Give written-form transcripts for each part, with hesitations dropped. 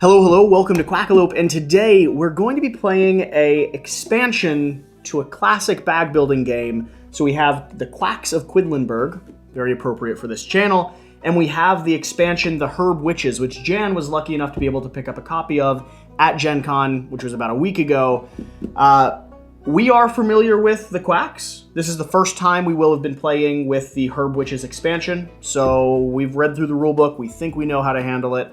Hello, welcome to Quackalope, and today we're going to be playing a expansion to a classic bag building game. So we have the Quacks of Quedlinburg, very appropriate for this channel, and we have the expansion, the Herb Witches, which Jan was lucky enough to be able to pick up a copy of at Gencon, which was about a week ago. We are familiar with the Quacks. This is the first time we will have been playing with the Herb Witches expansion, so we've read through the rulebook, we think we know how to handle it.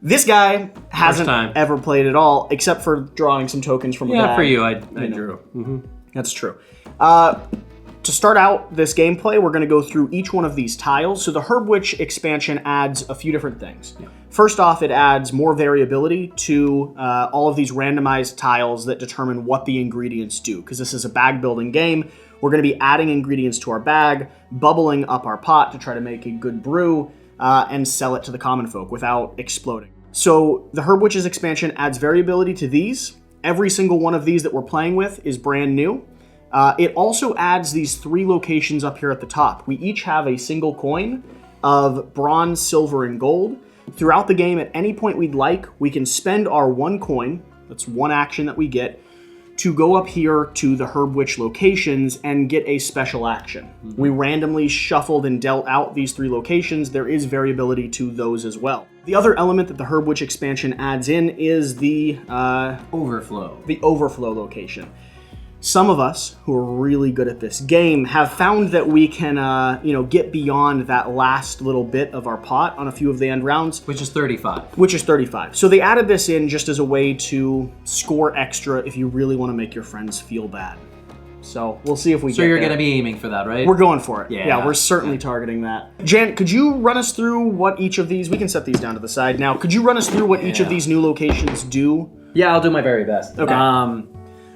This guy hasn't ever played at all, except for drawing some tokens from a bag. Yeah, for you, I drew. Mm-hmm. That's true. To start out this gameplay, we're going to go through each one of these tiles. So the Herb Witch expansion adds a few different things. Yeah. First off, it adds more variability to all of these randomized tiles that determine what the ingredients do. Because this is a bag building game, we're going to be adding ingredients to our bag, bubbling up our pot to try to make a good brew, and sell it to the common folk without exploding. So the Herb Witches expansion adds variability to these. Every single one of these that we're playing with is brand new. It also adds these 3 locations up here at the top. We each have a single coin of bronze, silver, and gold. Throughout the game, at any point we'd like, we can spend our 1 coin, that's 1 action that we get, to go up here to the Herb Witch locations and get a special action. Mm-hmm. We randomly shuffled and dealt out these 3 locations. There is variability to those as well. The other element that the Herb Witch expansion adds in is the overflow. The overflow location. Some of us who are really good at this game have found that we can, get beyond that last little bit of our pot on a few of the end rounds. Which is 35. Which is 35. So they added this in just as a way to score extra if you really want to make your friends feel bad. So we'll see if we get there. So you're going to be aiming for that, right? We're going for it. Yeah, we're certainly targeting that. Jan, could you run us through what each of these, we can set these down to the side now. Could you run us through what each of these new locations do? Yeah, I'll do my very best. Okay.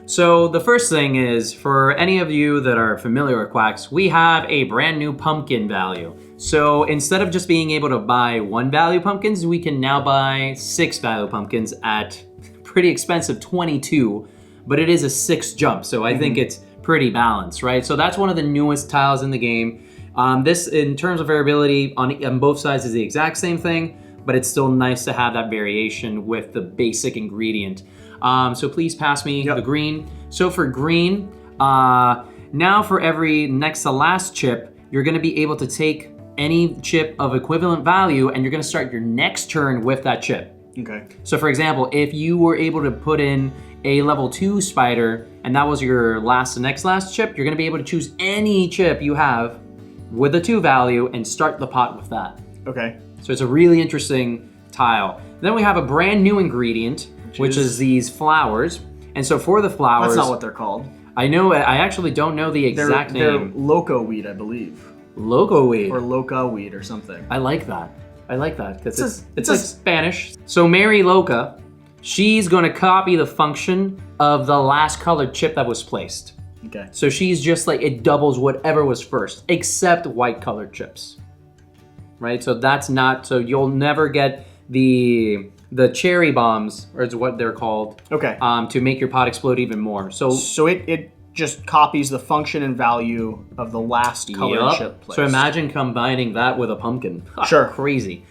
So the first thing is, for any of you that are familiar with Quacks, we have a brand new pumpkin value. So instead of just being able to buy 1 value pumpkins, we can now buy 6 value pumpkins at pretty expensive 22, but it is a 6 jump, so I think it's pretty balanced, right? So that's one of the newest tiles in the game. This, in terms of variability, on both sides is the exact same thing, but it's still nice to have that variation with the basic ingredient. So please pass me the green. So for green, now for every next to last chip, you're going to be able to take any chip of equivalent value and you're going to start your next turn with that chip. Okay. So for example, if you were able to put in a level 2 spider and that was your last to next last chip, you're going to be able to choose any chip you have with a 2 value and start the pot with that. Okay. So it's a really interesting tile. Then we have a brand new ingredient, which is these flowers. And so for the flowers... That's not what they're called. I know, I actually don't know the exact name. They're loco weed, I believe. Loco weed. Or loca weed or something. I like that. I like that, because it's like Spanish. So Mary Loca, she's going to copy the function of the last colored chip that was placed. Okay. So she's just like, it doubles whatever was first, except white colored chips. Right? So that's not, so you'll never get the cherry bombs, or is what they're called, to make your pot explode even more. So it just copies the function and value of the last colored chip placed. So imagine combining that with a pumpkin. Sure. Crazy.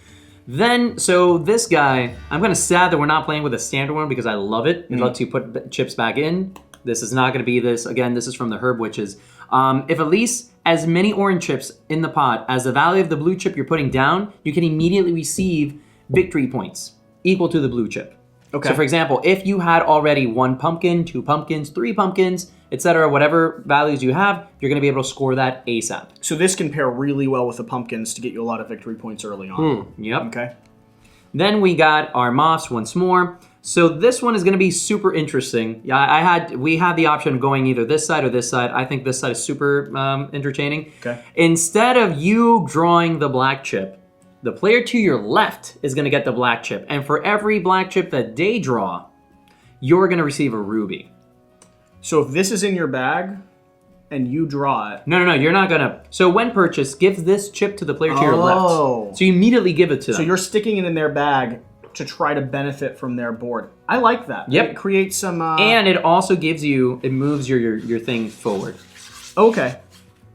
Then, so this guy, I'm kind of sad that we're not playing with a standard one because I love it. It lets you put chips back in. This is not going to be this. Again, this is from the Herb Witches. If at least as many orange chips in the pot as the value of the blue chip you're putting down, you can immediately receive victory points equal to the blue chip. Okay. So for example, if you had already 1 pumpkin, 2 pumpkins, 3 pumpkins, etc., whatever values you have, you're going to be able to score that ASAP. So this can pair really well with the pumpkins to get you a lot of victory points early on. Yep. Okay. Then we got our moths once more. So this one is going to be super interesting. Yeah, we had the option of going either this side or this side. I think this side is super entertaining. Okay. Instead of you drawing the black chip, the player to your left is going to get the black chip. And for every black chip that they draw, you're going to receive a ruby. So if this is in your bag and you draw it... No, you're not going to... So when purchased, give this chip to the player to your left. So you immediately give it to them. So you're sticking it in their bag to try to benefit from their board. I like that. Yep. It creates some... And it also gives you... It moves your thing forward. Okay.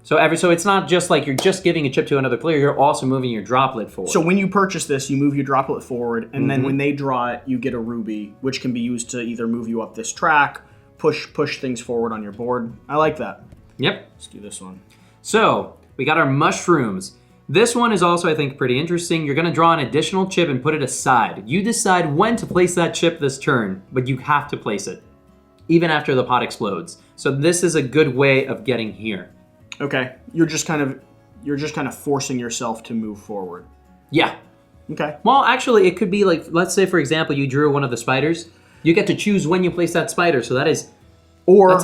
So it's not just like you're just giving a chip to another player, you're also moving your droplet forward. So when you purchase this, you move your droplet forward, and then when they draw it, you get a ruby, which can be used to either move you up this track, push things forward on your board. I like that. Yep. Let's do this one. So we got our mushrooms. This one is also, I think, pretty interesting. You're going to draw an additional chip and put it aside. You decide when to place that chip this turn, but you have to place it, even after the pot explodes. So this is a good way of getting here. Okay, you're just kind of forcing yourself to move forward. Yeah. Okay. Well, actually, it could be like, let's say, for example, you drew one of the spiders. You get to choose when you place that spider, so that's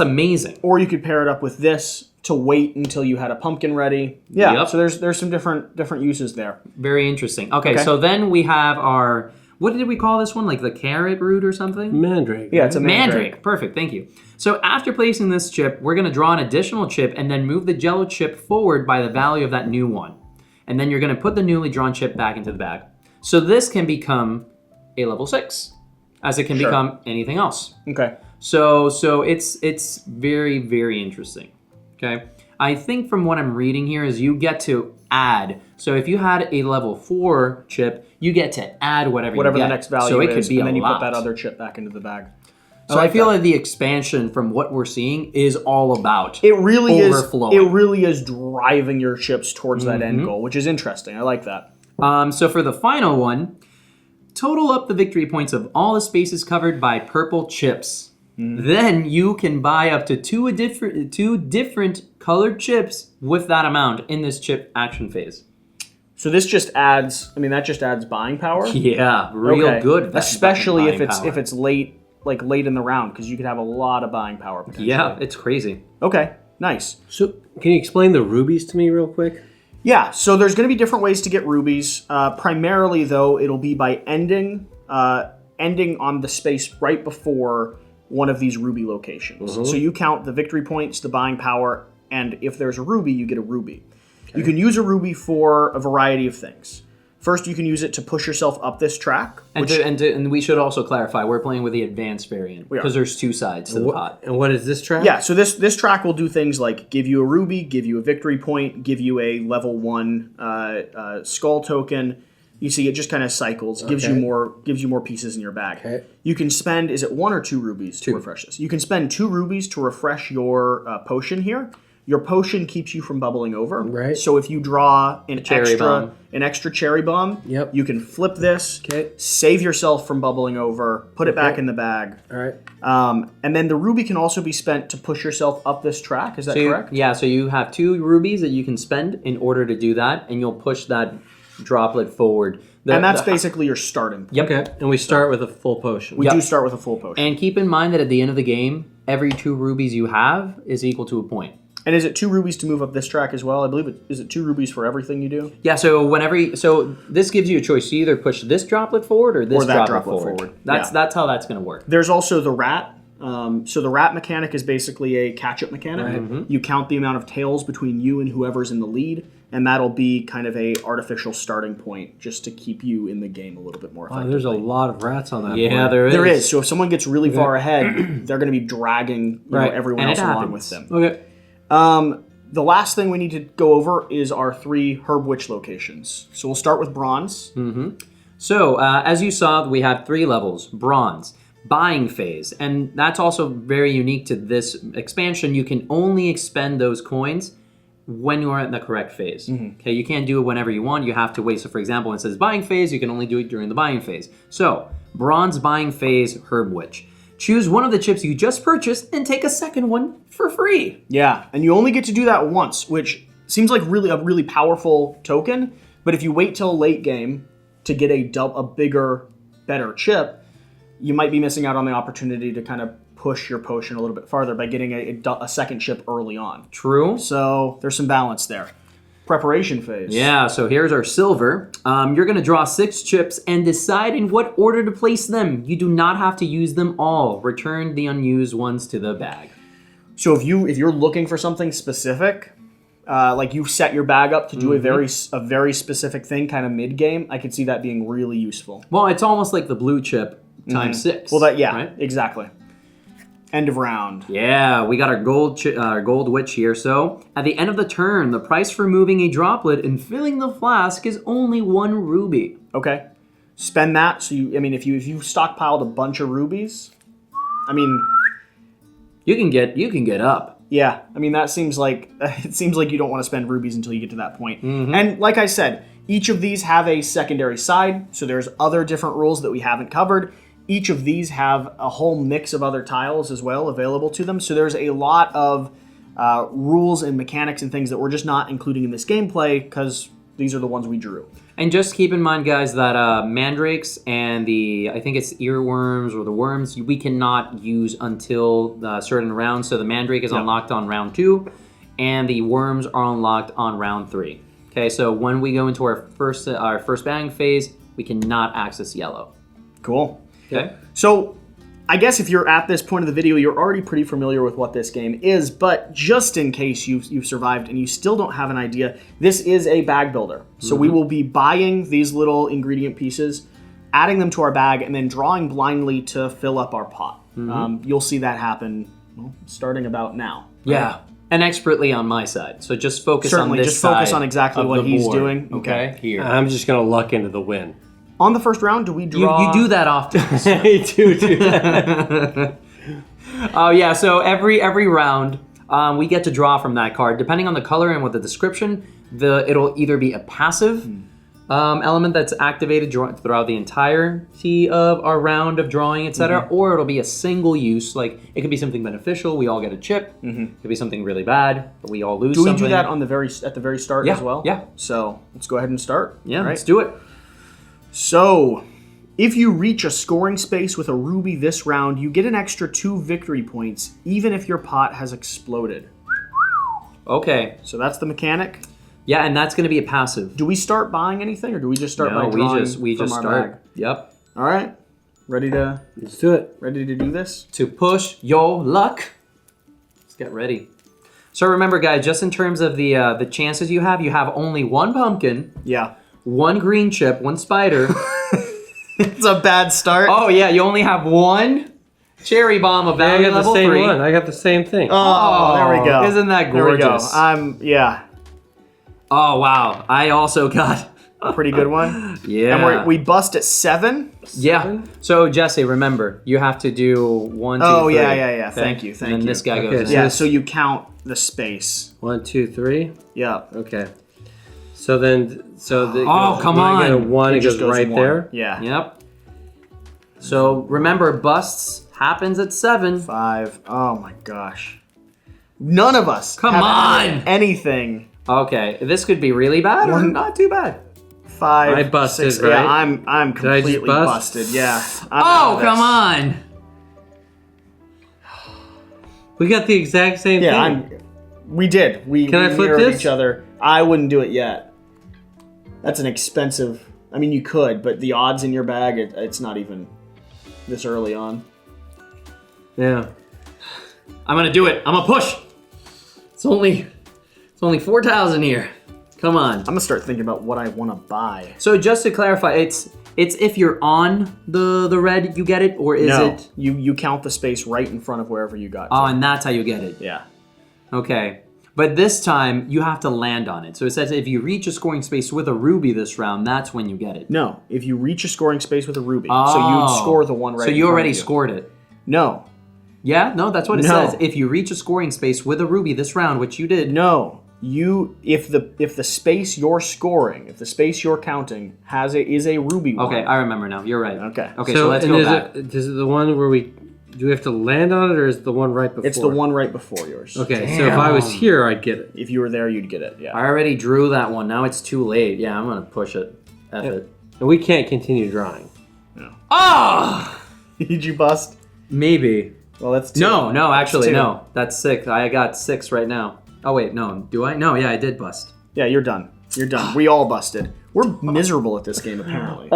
amazing. Or you could pair it up with this to wait until you had a pumpkin ready. Yeah. Yep. So there's some different uses there. Very interesting. Okay, so then we have our, what did we call this one? Like the carrot root or something? Mandrake. Yeah, it's a mandrake. Perfect, thank you. So after placing this chip, we're going to draw an additional chip and then move the jello chip forward by the value of that new one. And then you're going to put the newly drawn chip back into the bag. So this can become a level 6, as it can become anything else. Okay. So it's very, very interesting. Okay. I think from what I'm reading here is you get to add. So if you had a level 4 chip, you get to add whatever you get. the next value so it is, could be and then a you lot. put that other chip back into the bag. So I feel like the expansion from what we're seeing is all about it really overflowing. It really is driving your chips towards that end goal, which is interesting. I like that. So for the final one, total up the victory points of all the spaces covered by purple chips. Then you can buy up to two different colored chips with that amount in this chip action phase. So this just adds. I mean, that just adds buying power. Yeah, real good. Especially if buying it's late, like late in the round, because you could have a lot of buying power potentially. Yeah, it's crazy. Okay, nice. So can you explain the rubies to me real quick? Yeah, so there's going to be different ways to get rubies. Primarily, though, it'll be by ending on the space right before one of these ruby locations. So you count the victory points, the buying power, and if there's a ruby, you get a ruby. Okay. You can use a ruby for a variety of things. First, you can use it to push yourself up this track. And we should also clarify, we're playing with the advanced variant because there's 2 sides to the pot. And what is this track? Yeah, so this track will do things like give you a ruby, give you a victory point, give you a level 1 skull token. You see, it just kind of cycles, gives you more pieces in your bag. Okay. You can spend, is it 1 or 2 rubies to refresh this? You can spend 2 rubies to refresh your potion here. Your potion keeps you from bubbling over. Right. So if you draw an bomb. extra cherry bomb, Yep. you can flip this, Okay. save yourself from bubbling over, put it back in the bag. All right. And then the ruby can also be spent to push yourself up this track. Is that correct? So you have 2 rubies that you can spend in order to do that, and you'll push that droplet forward. And that's basically your starting point. Yep. Okay. And we start with a full potion. We do start with a full potion. And keep in mind that at the end of the game, every 2 rubies you have is equal to a point. And is it 2 rubies to move up this track as well? I believe is it 2 rubies for everything you do? Yeah, so this gives you a choice. You either push this droplet forward or this that droplet forward. That's how that's going to work. There's also the rat. So the rat mechanic is basically a catch-up mechanic. Right. You count the amount of tails between you and whoever's in the lead, and that'll be kind of a artificial starting point just to keep you in the game a little bit more effectively. Wow, there's a lot of rats on that Yeah, board. there is. So if someone gets really far ahead, they're going to be dragging everyone else along with them. Okay. The last thing we need to go over is our 3 herb witch locations. So we'll start with bronze. So as you saw, we have 3 levels: bronze, buying phase, and that's also very unique to this expansion. You can only expend those coins when you are in the correct phase. Okay, you can't do it whenever you want. You have to wait. So for example, when it says buying phase, you can only do it during the buying phase. So bronze buying phase herb witch. Choose one of the chips you just purchased and take a second one for free. Yeah, and you only get to do that once, which seems like a really powerful token. But if you wait till late game to get a bigger, better chip, you might be missing out on the opportunity to kind of push your potion a little bit farther by getting a second chip early on. True. So there's some balance there. Preparation phase. Yeah, so here's our silver. You're going to draw 6 chips and decide in what order to place them. You do not have to use them all. Return the unused ones to the bag. So if you're looking for something specific, like you set your bag up to do a very specific thing kind of mid-game, I could see that being really useful. Well, it's almost like the blue chip times 6. Well, right? exactly. End of round. Yeah, we got our gold witch here. So at the end of the turn, the price for moving a droplet and filling the flask is only 1 ruby. Okay. Spend that. So if you stockpiled a bunch of rubies, You can get up. yeah. That seems like it seems like you don't want to spend rubies until you get to that point. Mm-hmm. And like I said, each of these have a secondary side. So there's other different rules that we haven't covered. Each of these have a whole mix of other tiles as well available to them. So there's a lot of rules and mechanics and things that we're just not including in this gameplay because these are the ones we drew. And just keep in mind, guys, that mandrakes and I think it's earworms or the worms, we cannot use until certain rounds. So the mandrake is unlocked on round 2, and the worms are unlocked on round 3. Okay, so when we go into our first battling phase, we cannot access yellow. Cool. Okay. So I guess if you're at this point of the video, you're already pretty familiar with what this game is, but just in case you've survived and you still don't have an idea, this is a bag builder. So we will be buying these little ingredient pieces, adding them to our bag, and then drawing blindly to fill up our pot. You'll see that happen starting about now. Yeah. And expertly on my side. So just focus Certainly, on this just focus side on exactly of what the he's board, doing. Okay. Here. I'm just going to luck into the win. On the first round, do we draw? You do that often. I do that. Oh yeah, so every round we get to draw from that card. Depending on the color and with the description, it'll either be a passive element that's activated throughout the entirety of our round of drawing, etc., or it'll be a single use. Like it could be something beneficial, we all get a chip. It could be something really bad, but we all lose. Do we something. do that on at the very start as well? Yeah. So let's go ahead and start. Yeah, All right. let's do it. So, if you reach a scoring space with a ruby this round, you get an extra 2 victory points, even if your pot has exploded. Okay. So that's the mechanic. Yeah, and that's going to be a passive. Do we start buying anything, or do we just start by drawing we from just our start. bag? Yep. All right, ready to Let's do it. do this? To push your luck. Let's get ready. So remember, guys, just in terms of the chances you have only 1 pumpkin. Yeah. 1 green chip, 1 spider. It's a bad start. Oh yeah, you only have 1 cherry bomb of I value got the level same 3. one. I got the same thing. Oh, there we go. Isn't that There we go. gorgeous? Yeah, Oh wow, I also got a pretty good one. yeah. And we bust at 7. Yeah. So Jesse, remember, you have to do 1, 2, Oh 3. yeah. Okay? Thank you. And then this guy Okay, goes in. so Yeah. So you count the space. 1, 2, 3. Yeah. Okay. So then, Oh, come when I get a on. 1, it just goes right 1. there. Yeah. Yep. So remember, busts happens at 7. 5. Oh my gosh. None of us. Come have on! Anything. Okay, this could be really bad or not too bad. 5. I busted, 6. right? Yeah, I'm I just completely bust? busted. Yeah. I'm out Oh, of come this. on! We got the exact same Yeah, thing. we did. We Can I flip mirrored this? each other. I wouldn't do it yet. That's an expensive. You could, but the odds in your bag, it's not even this early on. Yeah. I'm gonna do it. I'm gonna push. It's only 4,000 here. Come on. I'm gonna start thinking about what I want to buy. So just to clarify, it's if you're on the red, you get it, or is No, it? you count the space right in front of wherever you got. Oh, to. and that's how you get it. Yeah. Okay. But this time, you have to land on it. So it says if you reach a scoring space with a ruby this round, that's when you get it. No, if you reach a scoring space with a ruby, Oh. so you'd score the one right. So in you front already of you. scored it. No, Yeah? No, that's what it No. says. If you reach a scoring space with a ruby this round, which you did. no. If the space you're scoring, if the space you're counting is a ruby one. Okay, I remember now. You're right. Okay. Okay, so let's go back. Is it the one where do we have to land on it, or is it the one right before? It's the one right before yours. Okay, so if I was here, I'd get it. If you were there, you'd get it. Yeah. I already drew that one. Now it's too late. Yeah, I'm gonna push it. F it. And we can't continue drawing. Oh! Did you bust? Maybe. Well, that's 2. No, actually, 2. no. That's 6. I got 6 right now. Oh, wait, no. Do I? No, yeah, I did bust. Yeah, you're done. You're done. We all busted. We're miserable at this game, apparently.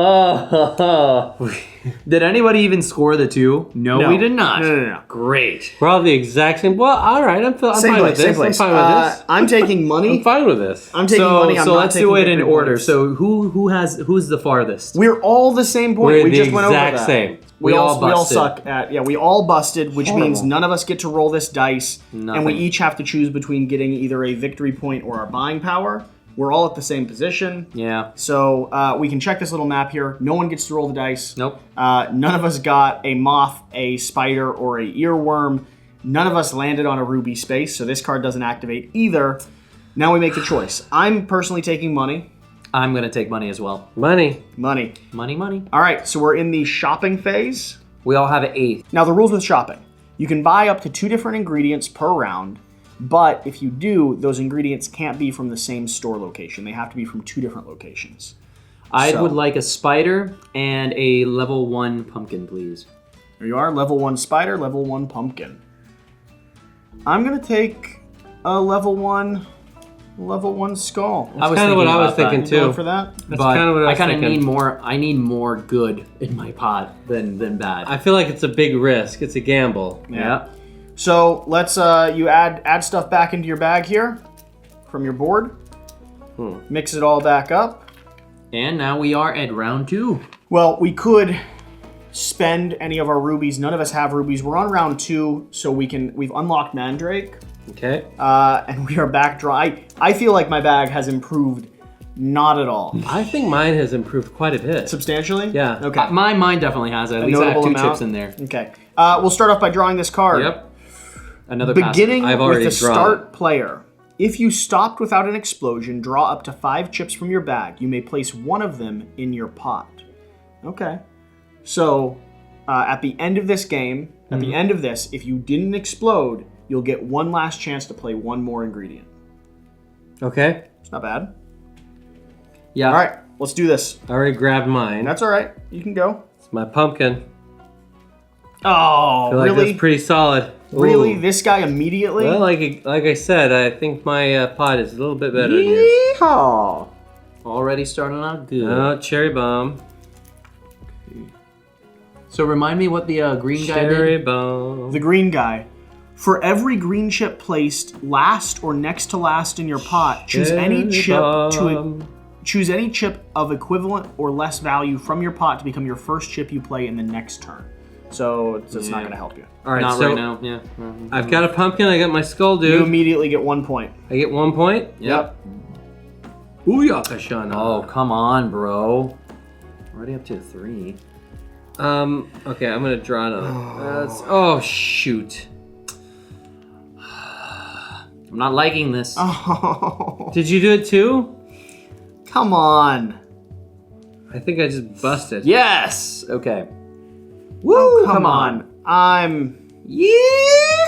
Did anybody even score the 2? No, we did not. No. Great. We're all the exact same. Well, all right, I'm fine with this. Same place. I'm fine with this. I'm taking money. I'm fine with this. I'm taking So, money. I'm so not let's taking do it in victory order. points. So who's the farthest? We're all the same point. We're we the just went over exact that. same. We all we all busted. suck at we all busted, which means none of us get to roll this dice, and we Nothing. each have to choose between getting either a victory point or our buying power. We're all at the same position. Yeah. So we can check this little map here. No one gets to roll the dice. Nope. None of us got a moth, a spider, or a earworm. None of us landed on a ruby space, so this card doesn't activate either. Now we make the choice. I'm personally taking money. I'm gonna take money as well. Money. Money. Money. All right, so we're in the shopping phase. We all have an 8. Now the rules with shopping. You can buy up to 2 different ingredients per round, but if you do, those ingredients can't be from the same store location. They have to be from 2 different locations. I So- would like a spider and a level 1 pumpkin, please. There you are, level 1 spider, level 1 pumpkin. I'm gonna take a level 1 skull. That's kind of what I was thinking You going too. for that? That's But kind of what I was kind of thinking. need more. I need more good in my pot than bad. I feel like it's a big risk. It's a gamble. yeah. So let's you add stuff back into your bag here from your board. Mix it all back up. And now we are at round 2. Well, we could spend any of our rubies. None of us have rubies. We're on round 2, so we've unlocked Mandrake. Okay. And we are back dry. I feel like my bag has improved not at all. I think mine has improved quite a bit. Substantially? Yeah. Okay. My mind definitely has it. At least I have notable 2 amount? chips in there. Okay. We'll start off by drawing this card. Yep. Another Beginning I've with already the drawn start player. If you stopped without an explosion, draw up to 5 chips from your bag. You may place one of them in your pot. Okay. So, at the end of this game, at the end of this, if you didn't explode, you'll get one last chance to play one more ingredient. Okay. It's not bad. Yeah. All right, let's do this. I already grabbed mine. That's all right. You can go. It's my pumpkin. Oh, I feel like really? that's pretty solid. Really? Ooh. This guy immediately? Well, like I said, I think my pot is a little bit better than yours. Yeehaw! Already starting out good. Oh, cherry bomb. So remind me what the green guy Cherry did. bomb. The green guy. For every green chip placed last or next to last in your pot, choose any chip of equivalent or less value from your pot to become your first chip you play in the next turn. So it's not going to help you. All right, Not so right now. Yeah. I've got a pumpkin. I got my skull, You dude. immediately get 1 point. I get 1 point. Yep. Booyakashana. Oh, come on, bro. Already up to 3. Okay, I'm gonna draw another. Oh shoot! I'm not liking this. Oh, Did you do it too? come on. I think I just busted. Yes. Okay. Woo, come on. You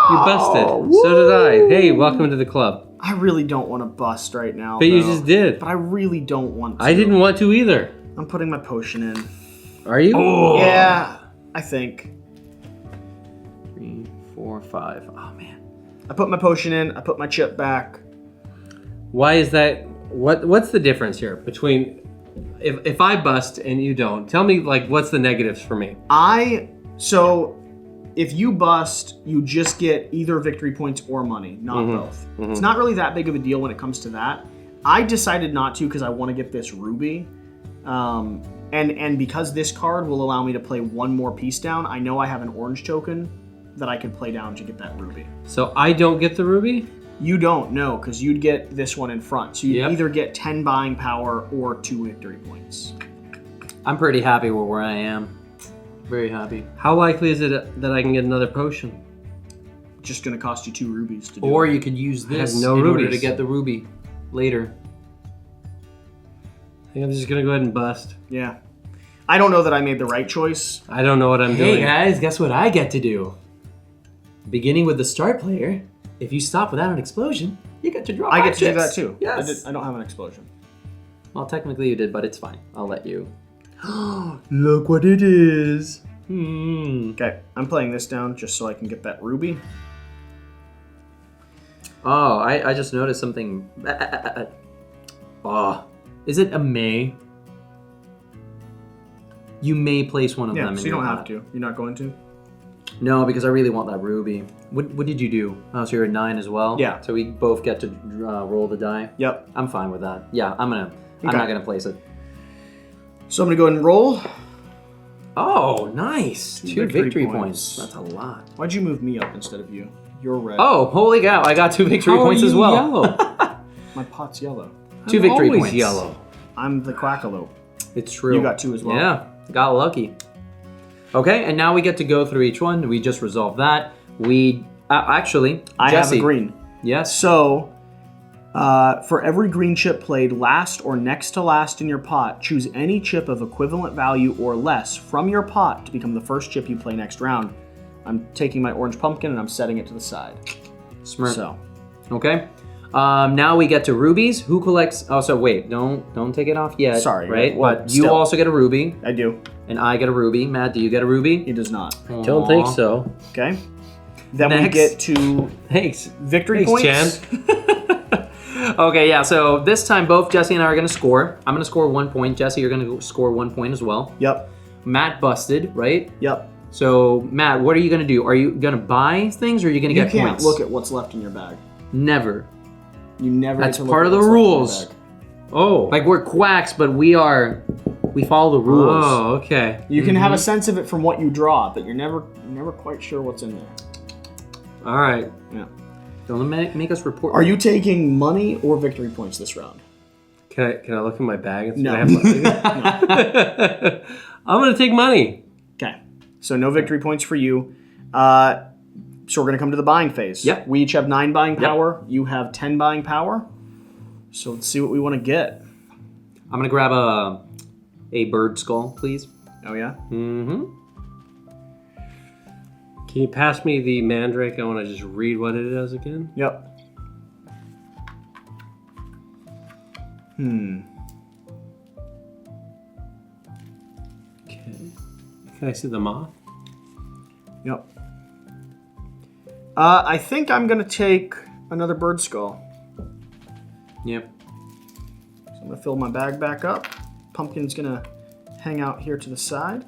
busted. So did I. Hey, welcome to the club. I really don't want to bust right now. But you though. just did. But I really don't want to. I didn't want to either. I'm putting my potion in. Are you? Yeah, I think. 3, 4, 5. Oh man. I put my potion in. I put my chip back. Why is that? What's the difference here between if I bust and you don't? Tell me, like, what's the negatives for me? So if you bust, you just get either victory points or money, not both. It's not really that big of a deal when it comes to that. I decided not to because I want to get this ruby. And because this card will allow me to play one more piece down, I know I have an orange token that I can play down to get that ruby. So I don't get the ruby? You don't know, because you'd get this one in front. So you'd Yep. either get 10 buying power or 2 victory points. I'm pretty happy with where I am. Very happy. How likely is it that I can get another potion? Just going to cost you 2 rubies to do Or it. you could use this no in order rubies. to get the ruby later. I think I'm just gonna go ahead and bust. Yeah. I don't know that I made the right choice. I don't know what I'm Hey doing. guys, guess what I get to do? Beginning with the start player, if you stop without an explosion, you get to draw I get five to do chips. that too. Yes. I don't have an explosion. Well, technically you did, but it's fine. I'll let you. Look what it is. Hmm. Okay, I'm playing this down just so I can get that ruby. Oh, I just noticed something. Oh, is it a may? You may place one of Yeah, them so in you your don't have hat. to. You're not going to? No, because I really want that ruby. What did you do? Oh, so you're at 9 as well? Yeah. So we both get to roll the die? Yep. I'm fine with that. Yeah, I'm Okay. not gonna place it. So I'm gonna go ahead and roll. Oh, nice. Two victory victory points. points. That's a lot. Why'd you move me up instead of you? You're red. Oh, holy cow. I got 2 victory How points are as you well. yellow? My pot's yellow. 2 I'm victory always points. yellow. I'm the Quackalope. It's true. You got 2 as well. Yeah, got lucky. Okay, and now we get to go through each one. We just resolved that. We actually, I Jesse. have a green. Yes. So, for every green chip played last or next to last in your pot, choose any chip of equivalent value or less from your pot to become the first chip you play next round. I'm taking my orange pumpkin and I'm setting it to the side. Smart. So, Okay. Now we get to rubies. Who collects? Oh, so wait, don't take it off yet. Sorry, right? well, But you still. also get a ruby, I do. and I get a ruby. Matt, do you get a ruby? He does not. Don't think so. Okay. Then we Next. get to Thanks. victory Thanks, points. Chan. Okay, yeah. So this time, both Jesse and I are going to score. I'm going to score 1 point. Jesse, you're going to score 1 point as well. Yep. Matt busted, right? Yep. So Matt, what are you going to do? Are you going to buy things, or are you going to You get can't points? look at what's left in your bag. Never. You never. That's get to look part at of the what's left in your rules. bag. Oh. Like we're quacks, but we follow the rules. Oh, okay. You can have a sense of it from what you draw, but you're never quite sure what's in there. All right. Yeah. Don't make us report. Are you taking money or victory points this round? Can I look in my bag and see No. what I have? I'm gonna take money. Okay. So no victory points for you. So we're going to come to the buying phase. Yep. We each have 9 buying power. You have 10 buying power. So let's see what we want to get. I'm gonna grab a bird skull, please. Oh, yeah? Mm-hmm. Can you pass me the mandrake? I want to just read what it is again. Yep. Okay. Can I see the moth? Yep. I think I'm going to take another bird skull. Yep. So I'm going to fill my bag back up. Pumpkin's going to hang out here to the side.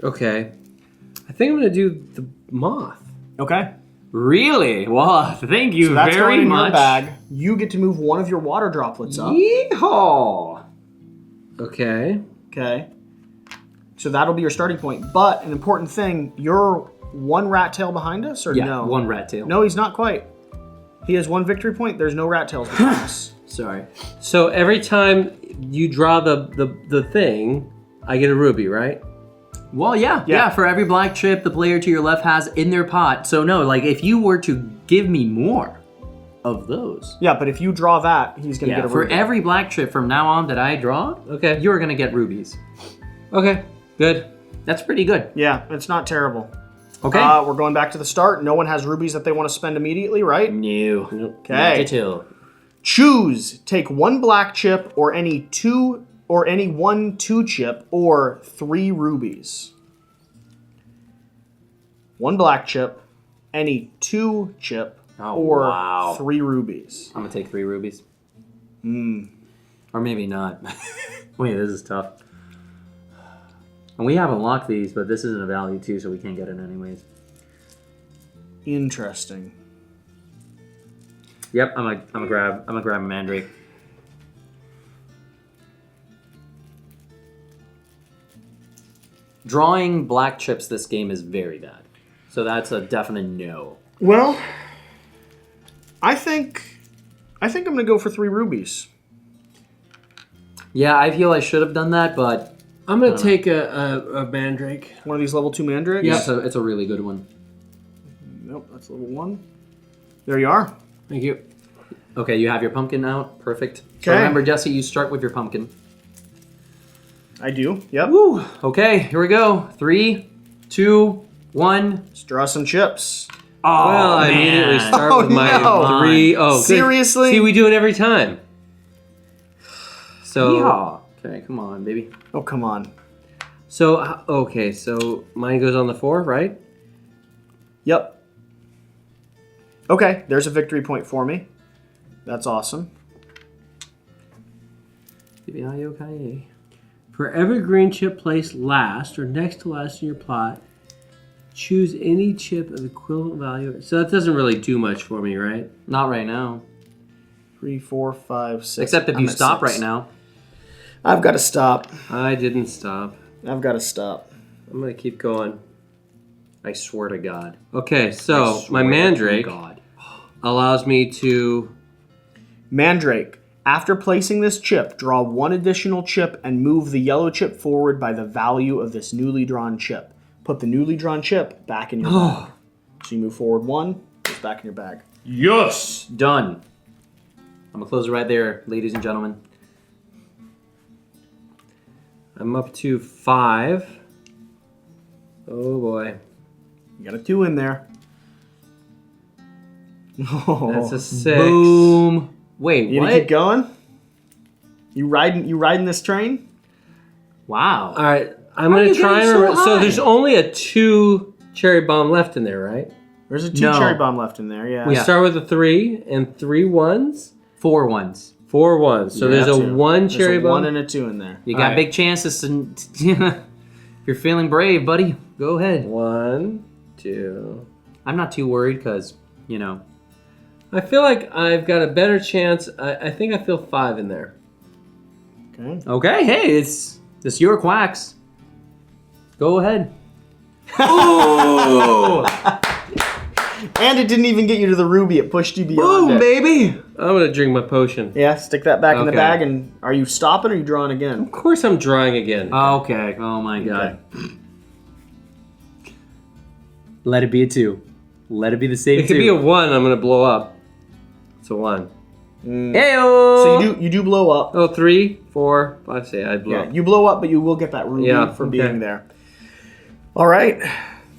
Okay. I think I'm gonna do the moth. Okay. Really? Well, thank you So that's very going in much. your bag. You get to move one of your water droplets up. Yeehaw! Okay. Okay. So that'll be your starting point. But an important thing, you're one rat tail behind us, or Yeah, no? one rat tail. No, he's not quite. He has 1 victory point. There's no rat tails behind us. Sorry. So every time you draw the thing, I get a ruby, right? Well, yeah. For every black chip the player to your left has in their pot. So no, like if you were to give me more of those. Yeah, but if you draw that, he's going to Yeah, get a for ruby. every black chip from now on that I draw, Okay. you're gonna get rubies. Okay. Good. That's pretty good. Yeah, it's not terrible. Okay. We're going back to the start. No one has rubies that they want to spend immediately, right? No. Okay. Choose. Take 1 black chip or any 1 2 chip or 3 rubies. 1 black chip, any 2 chip, Oh, or wow. 3 rubies. I'm gonna take 3 rubies. Or maybe not. Wait, this is tough. And we have unlocked these, but this isn't a value too, so we can't get it anyways. Interesting. Yep, I'm gonna grab a mandrake. Drawing black chips this game is very bad. So that's a definite no. Well, I think I'm going to go for 3 rubies. Yeah, I feel I should have done that, but I'm gonna take a mandrake. One of these level 2 mandrakes? it's a really good one. Nope, that's level 1. There you are. Thank you. Okay, you have your pumpkin out. Perfect. So Okay. remember, Jesse, you start with your pumpkin. I do. Yep. Woo! Okay, here we go. 3, 2, 1. Let's draw some chips. Oh, Well, I immediately start Oh, with my no. 3. Oh, good. Seriously? See, we do it every time. So, Yeehaw. Okay, come on, baby. Oh, come on. okay, so mine goes on the 4, right? Yep. Okay, there's a victory point for me. That's awesome. Yippee-ki-yo-ki-yay. For every green chip placed last or next to last in your plot, choose any chip of equivalent value. So that doesn't really do much for me, right? Not right now. 3, 4, 5, 6. Except if I'm you at stop 6. right now. I've got to stop. I didn't stop. I've got to stop. I'm gonna keep going. I swear to God. Okay, I so swear my to Mandrake God. allows me to. Mandrake. After placing this chip, draw one additional chip and move the yellow chip forward by the value of this newly drawn chip. Put the newly drawn chip back in your bag. So you move forward one, it's back in your bag. Yes! Done. I'm gonna close it right there, ladies and gentlemen. I'm up to 5. Oh boy. You got a 2 in there. That's a 6. Boom. Wait, You what? gonna keep going? You riding this train? Wow. All right, I'm How are gonna you try getting and so remember. So high? there's only a 2 cherry bomb left in there, right? There's a 2 No. cherry bomb left in there, yeah. We Yeah. start with a 3 and 3 ones, 4 ones. 4 ones. So there's a 1 cherry There's a bomb. 1 and a 2 in there. You got Alright. big chances to. If you're feeling brave, buddy, go ahead. 1, 2. I'm not too worried because, you know. I feel like I've got a better chance. I think I feel 5 in there. Okay. Okay, hey, it's your Quacks. Go ahead. Ooh! And it didn't even get you to the ruby, it pushed you beyond Boom, it. baby! I'm gonna drink my potion. Yeah, stick that back in the Okay. bag, and are you stopping or are you drawing again? Of course I'm drawing again. Okay. Oh my God. Let it be a 2. Let it be the same It could 2. be a 1, I'm gonna blow up. It's a 1. Heyo! So you do blow up. Oh, 3, 4, 5, 6. I blow Yeah, up. you blow up, but you will get that ruby Yeah, for okay. being there. All right,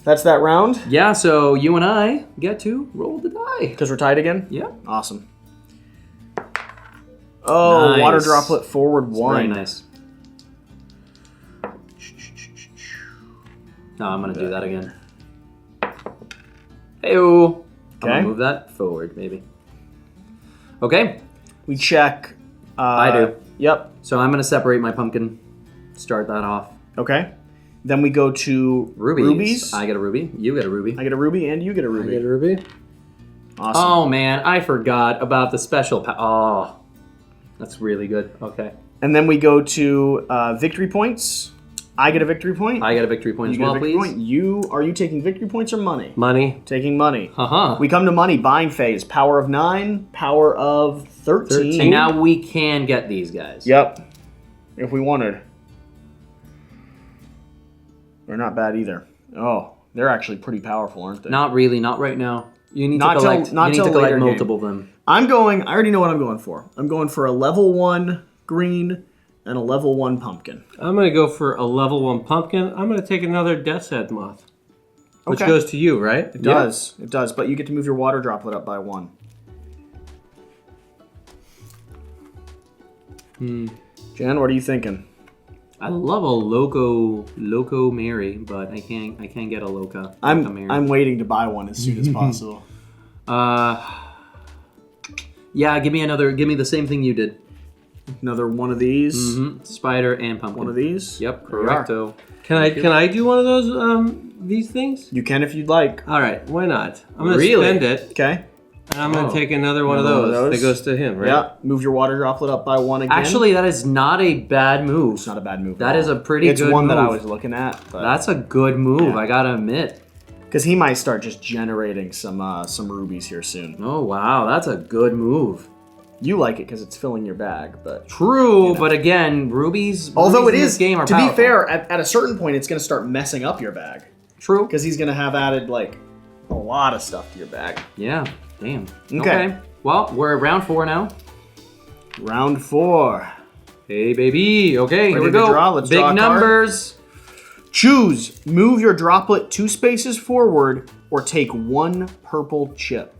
that's that round. Yeah, so you and I get to roll the die. Because we're tied again. Yeah. Awesome. Oh, Nice. water droplet forward Very 1. nice. No, I'm gonna do that again. Heyo! I'm Okay. gonna move that forward, maybe. Okay, We check. I do. Yep. so I'm gonna separate my pumpkin. Start that off. Okay. Then we go to Rubies. I get a ruby. You get a ruby. I get a ruby, and you get a I ruby. get a ruby. Awesome. Oh man, I forgot about the special. Oh, that's really good. Okay, And then we go to victory points. I get a victory point. I get a victory point you as get a well, victory please. point. Are you taking victory points or money? Money. Taking money. Haha. We come to money buying phase. Power of 9, power of 13. And now we can get these guys. Yep. If we wanted. They're not bad either. Oh, they're actually pretty powerful, aren't they? Not really. Not right now. You need Not to till- collect. not you need till to collect later multiple of them. I already know what I'm going for. I'm going for a level 1 green and a level 1 pumpkin. I'm gonna go for a level 1 pumpkin. I'm gonna take another Death's Head moth. Which Okay. goes to you, right? It does. It does. But you get to move your water droplet up by 1. Jan, what are you thinking? I love a loco Mary, but I can't get a loca. Mary. I'm waiting to buy one as soon as possible. Yeah, give me the same thing you did. Another one of these. Spider and pumpkin. One of these. Yep, There you are. correcto. Can I do one of those these things? You can if you'd like. All right, why not? I'm gonna Really? spend it, Okay. and I'm gonna Oh. take another one of Another those. one of those. That goes to him, right? Yeah. Move your water droplet up by 1 again. Actually, that is not a bad move. it's not a bad move. That is a pretty It's good one that I move. was looking at. That's a good move, Yeah. I gotta admit. Because he might start just generating some rubies here soon. Oh wow, that's a good move. You like it because it's filling your bag, but True, but again, rubies. although rubies it in is this game are to be powerful. fair, at a certain point, it's going to start messing up your bag True. because he's going to have added like a lot of stuff to your bag. Yeah. Damn. Okay. Well, we're at round 4 now. Round 4. Hey, baby. Okay, here Ready we to go. draw? Let's Big draw a card. numbers. Choose. Move your droplet 2 spaces forward or take 1 purple chip.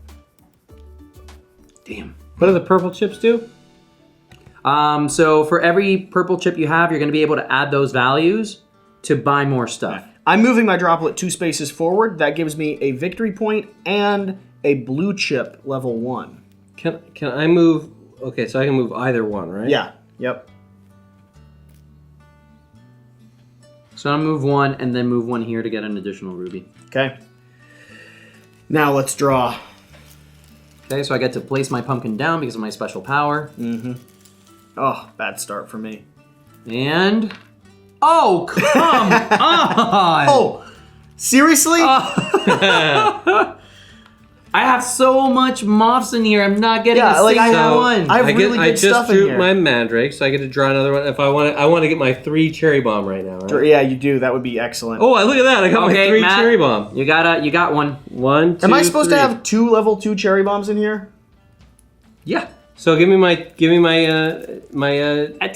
Damn. What do the purple chips do? So for every purple chip you have, you're going to be able to add those values to buy more stuff. I'm moving my droplet 2 spaces forward. That gives me a victory point and a blue chip level 1. Can I move? Okay, so I can move either one, right? Yeah. Yep. So I'll move 1 and then move 1 here to get an additional ruby. Okay. Now let's draw. Okay, so I get to place my pumpkin down because of my special power. Oh, bad start for me. And Oh, come on! Oh, seriously? I have so much moths in here. I'm not getting a like single I have one. I have really I good just stuff in drew here. my Mandrake, so I get to draw another one. If I want to get my 3 cherry bomb right now. Right? Yeah, you do. That would be excellent. Oh, look at that! I got my 3 Matt, cherry bomb. You got one. 1, 2, Am I supposed 3. to have 2 level 2 cherry bombs in here? Yeah. So give me my That's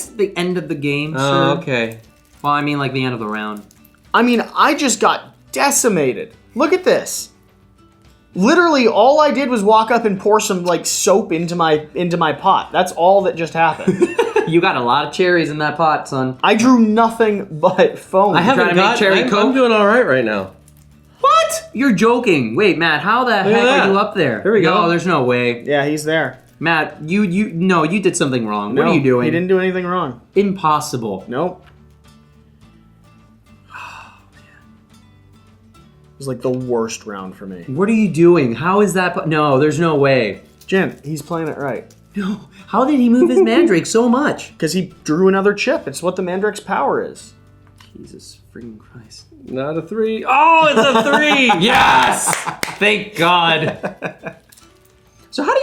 the end of the game, Oh, sir. okay. Well, I mean, like the end of the round. I mean, I just got decimated. Look at this. Literally, all I did was walk up and pour some like soap into my pot. That's all that just happened. You got a lot of cherries in that pot, son. I drew nothing but foam. I haven't trying to make got. cherry I'm Coke? doing all right now. What? You're joking. Wait, Matt, how the at heck that. are you up there? Here we go. No, there's no way. Yeah, he's there. Matt, you did something wrong. What No, are you doing? He didn't do anything wrong. Impossible. Nope. It was like the worst round for me. What are you doing? How is that? No, there's no way. Jen, he's playing it right. No. How did he move his Mandrake so much? Because he drew another chip. It's what the Mandrake's power is. Jesus freaking Christ. Not a 3. Oh, it's a 3. Yes! Thank God. So what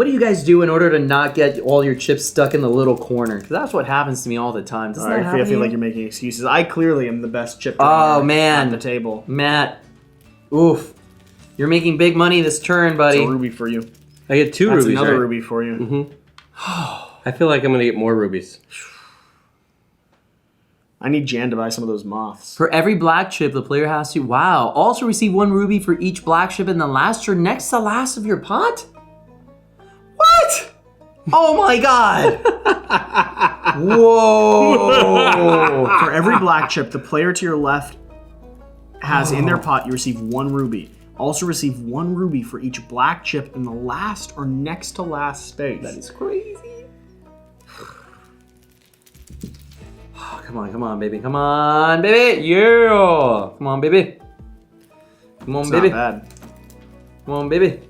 do you guys do in order to not get all your chips stuck in the little corner? Because that's what happens to me all the time. Doesn't that happen I to feel you? like you're making excuses. I clearly am the best chip Oh, drawer man. at the table. Matt, oof. You're making big money this turn, It's buddy. a ruby for you. I get 2 That's rubies. another right? ruby for you. I feel like I'm gonna get more rubies. I need Jan to buy some of those moths. For every black chip, the player has to, wow, also receive 1 ruby for each black chip in the last turn next to last of your pot? What? Oh my God. Whoa. For every black chip, the player to your left has in their pot, you receive 1 ruby. Also receive 1 ruby for each black chip in the last or next to last space. That is crazy. Oh, come on, baby. Come on, baby. Yeah. Come on, baby. Come on, It's baby. not bad. Come on, baby.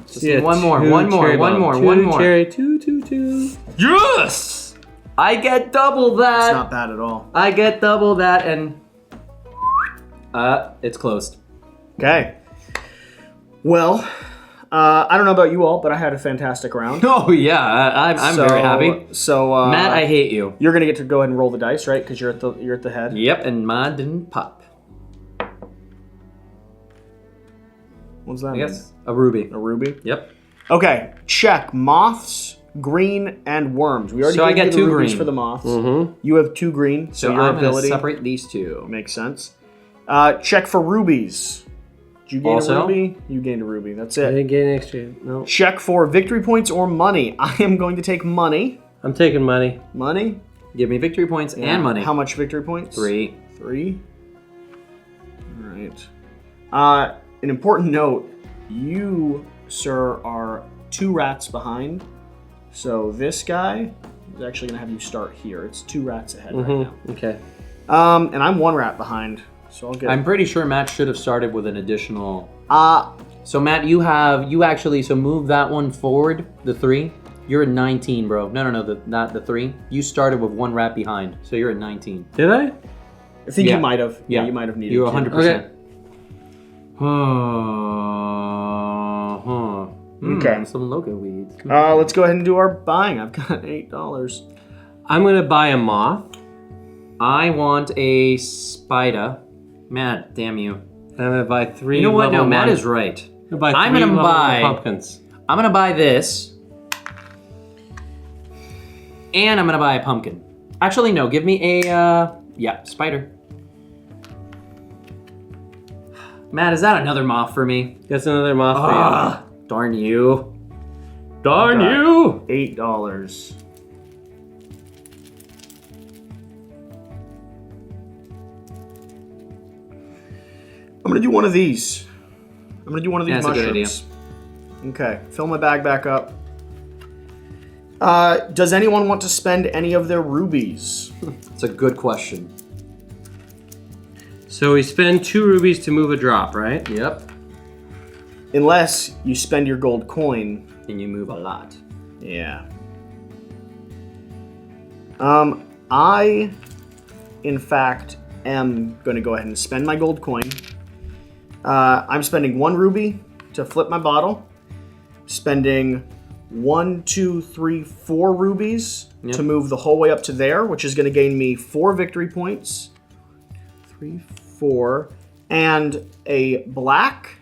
Just Yeah, need one more, 2 one more, cherry one bomb. more, 2 one more. Cherry, 2, 2, 2. Yes! I get double It's that. not bad at all. I get double that, and it's closed. Okay. Well, I don't know about you all, but I had a fantastic round. Oh yeah, I'm very happy. So, Matt, I hate you. you're gonna get to go ahead and roll the dice, right? Because you're at the head. Yep, and mine didn't pop. What's that? I mean? guess a ruby. A ruby. Yep. Okay. Check moths, green, and worms. We already So I gave you get the 2 rubies green. for the moths. Mm-hmm. You have 2 green, so So your I'm gonna ability separate these 2. makes sense. Check for rubies. Did you gain Also? a ruby? You gained a ruby. That's I it. didn't get an extra. No. Check for victory points or money. I am going to take money. I'm taking money. Money. Give me victory points and money. How much victory points? 3. 3. All right. An important note: you, sir, are 2 rats behind. So this guy is actually going to have you start here. It's 2 rats ahead right now. Okay. And I'm 1 rat behind. So I'll get. I'm pretty sure Matt should have started with an additional. Uh So Matt, you actually move that one forward, the 3. You're at 19, bro. No, not the 3. You started with 1 rat behind, so you're at 19. Did I? I think Yeah. you might have. Yeah. You might have needed. You're to. 100%. Okay. Some loco weeds. Let's go ahead and do our buying. I've got $8. I'm gonna buy a moth. I want a spider. Matt, damn you. And I'm gonna buy 3. You know what? No, level Matt 1. is right. I'm gonna buy I'm 3 gonna level 1 buy- pumpkins. I'm gonna buy this. And I'm gonna buy a pumpkin. Actually, no, give me a, spider. Matt, is that another moth for me? That's another moth for Ah, darn you. Darn Okay. you! $8. I'm gonna do one of these. I'm gonna do one of these Yeah, that's a good mushrooms. Okay, fill my bag back up. Does anyone want to spend any of their rubies? It's a good question. you. So we spend 2 rubies to move a drop, right? Yep. Unless you spend your gold coin. And you move a lot. Yeah. I in fact, am going to go ahead and spend my gold coin. I'm spending 1 ruby to flip my bottle. Spending 1, 2, 3, 4 rubies to move the whole way up to there, which is going to gain me 4 victory points. 3, 4. And a black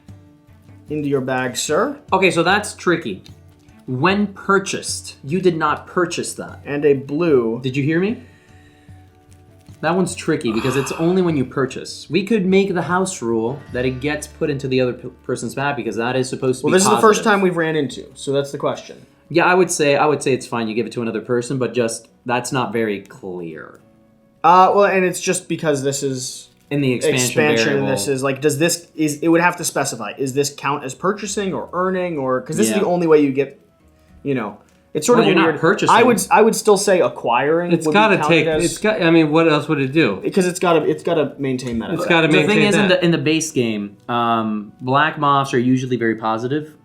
into your bag, sir. Okay, so that's tricky. When purchased, you did not purchase that. And a blue. Did you hear me? That one's tricky because it's only when you purchase. We could make the house rule that it gets put into the other person's bag because that is supposed to be Well, this positive. is the first time we've ran into, so that's the question. Yeah, I would say it's fine. You give it to another person, but just that's not very clear. Well, and it's just because this is In the expansion variable. and this is like, it would have to specify, is this count as purchasing or earning, or, because this is the only way you get, it's sort of you're weird. not purchasing. I would still say acquiring. It's got to take. I mean, what else would it do? Because it's got to maintain that. It's got to maintain The thing is, that. in the base game, black moths are usually very positive.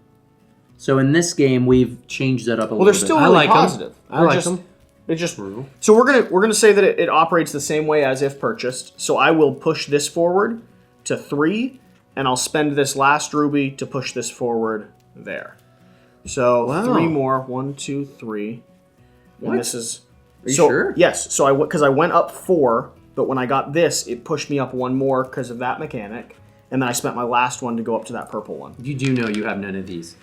So in this game, we've changed that up a little bit. Well, they're still really positive. I like them. It's just so we're gonna say that it operates the same way as if purchased. So I will push this forward to 3, and I'll spend this last ruby to push this forward there. So 3 more. 1, 2, 3. What? And this is. Are you sure? Yes. So because I went up 4, but when I got this, it pushed me up 1 more because of that mechanic, and then I spent my last one to go up to that purple one. You do know you have none of these.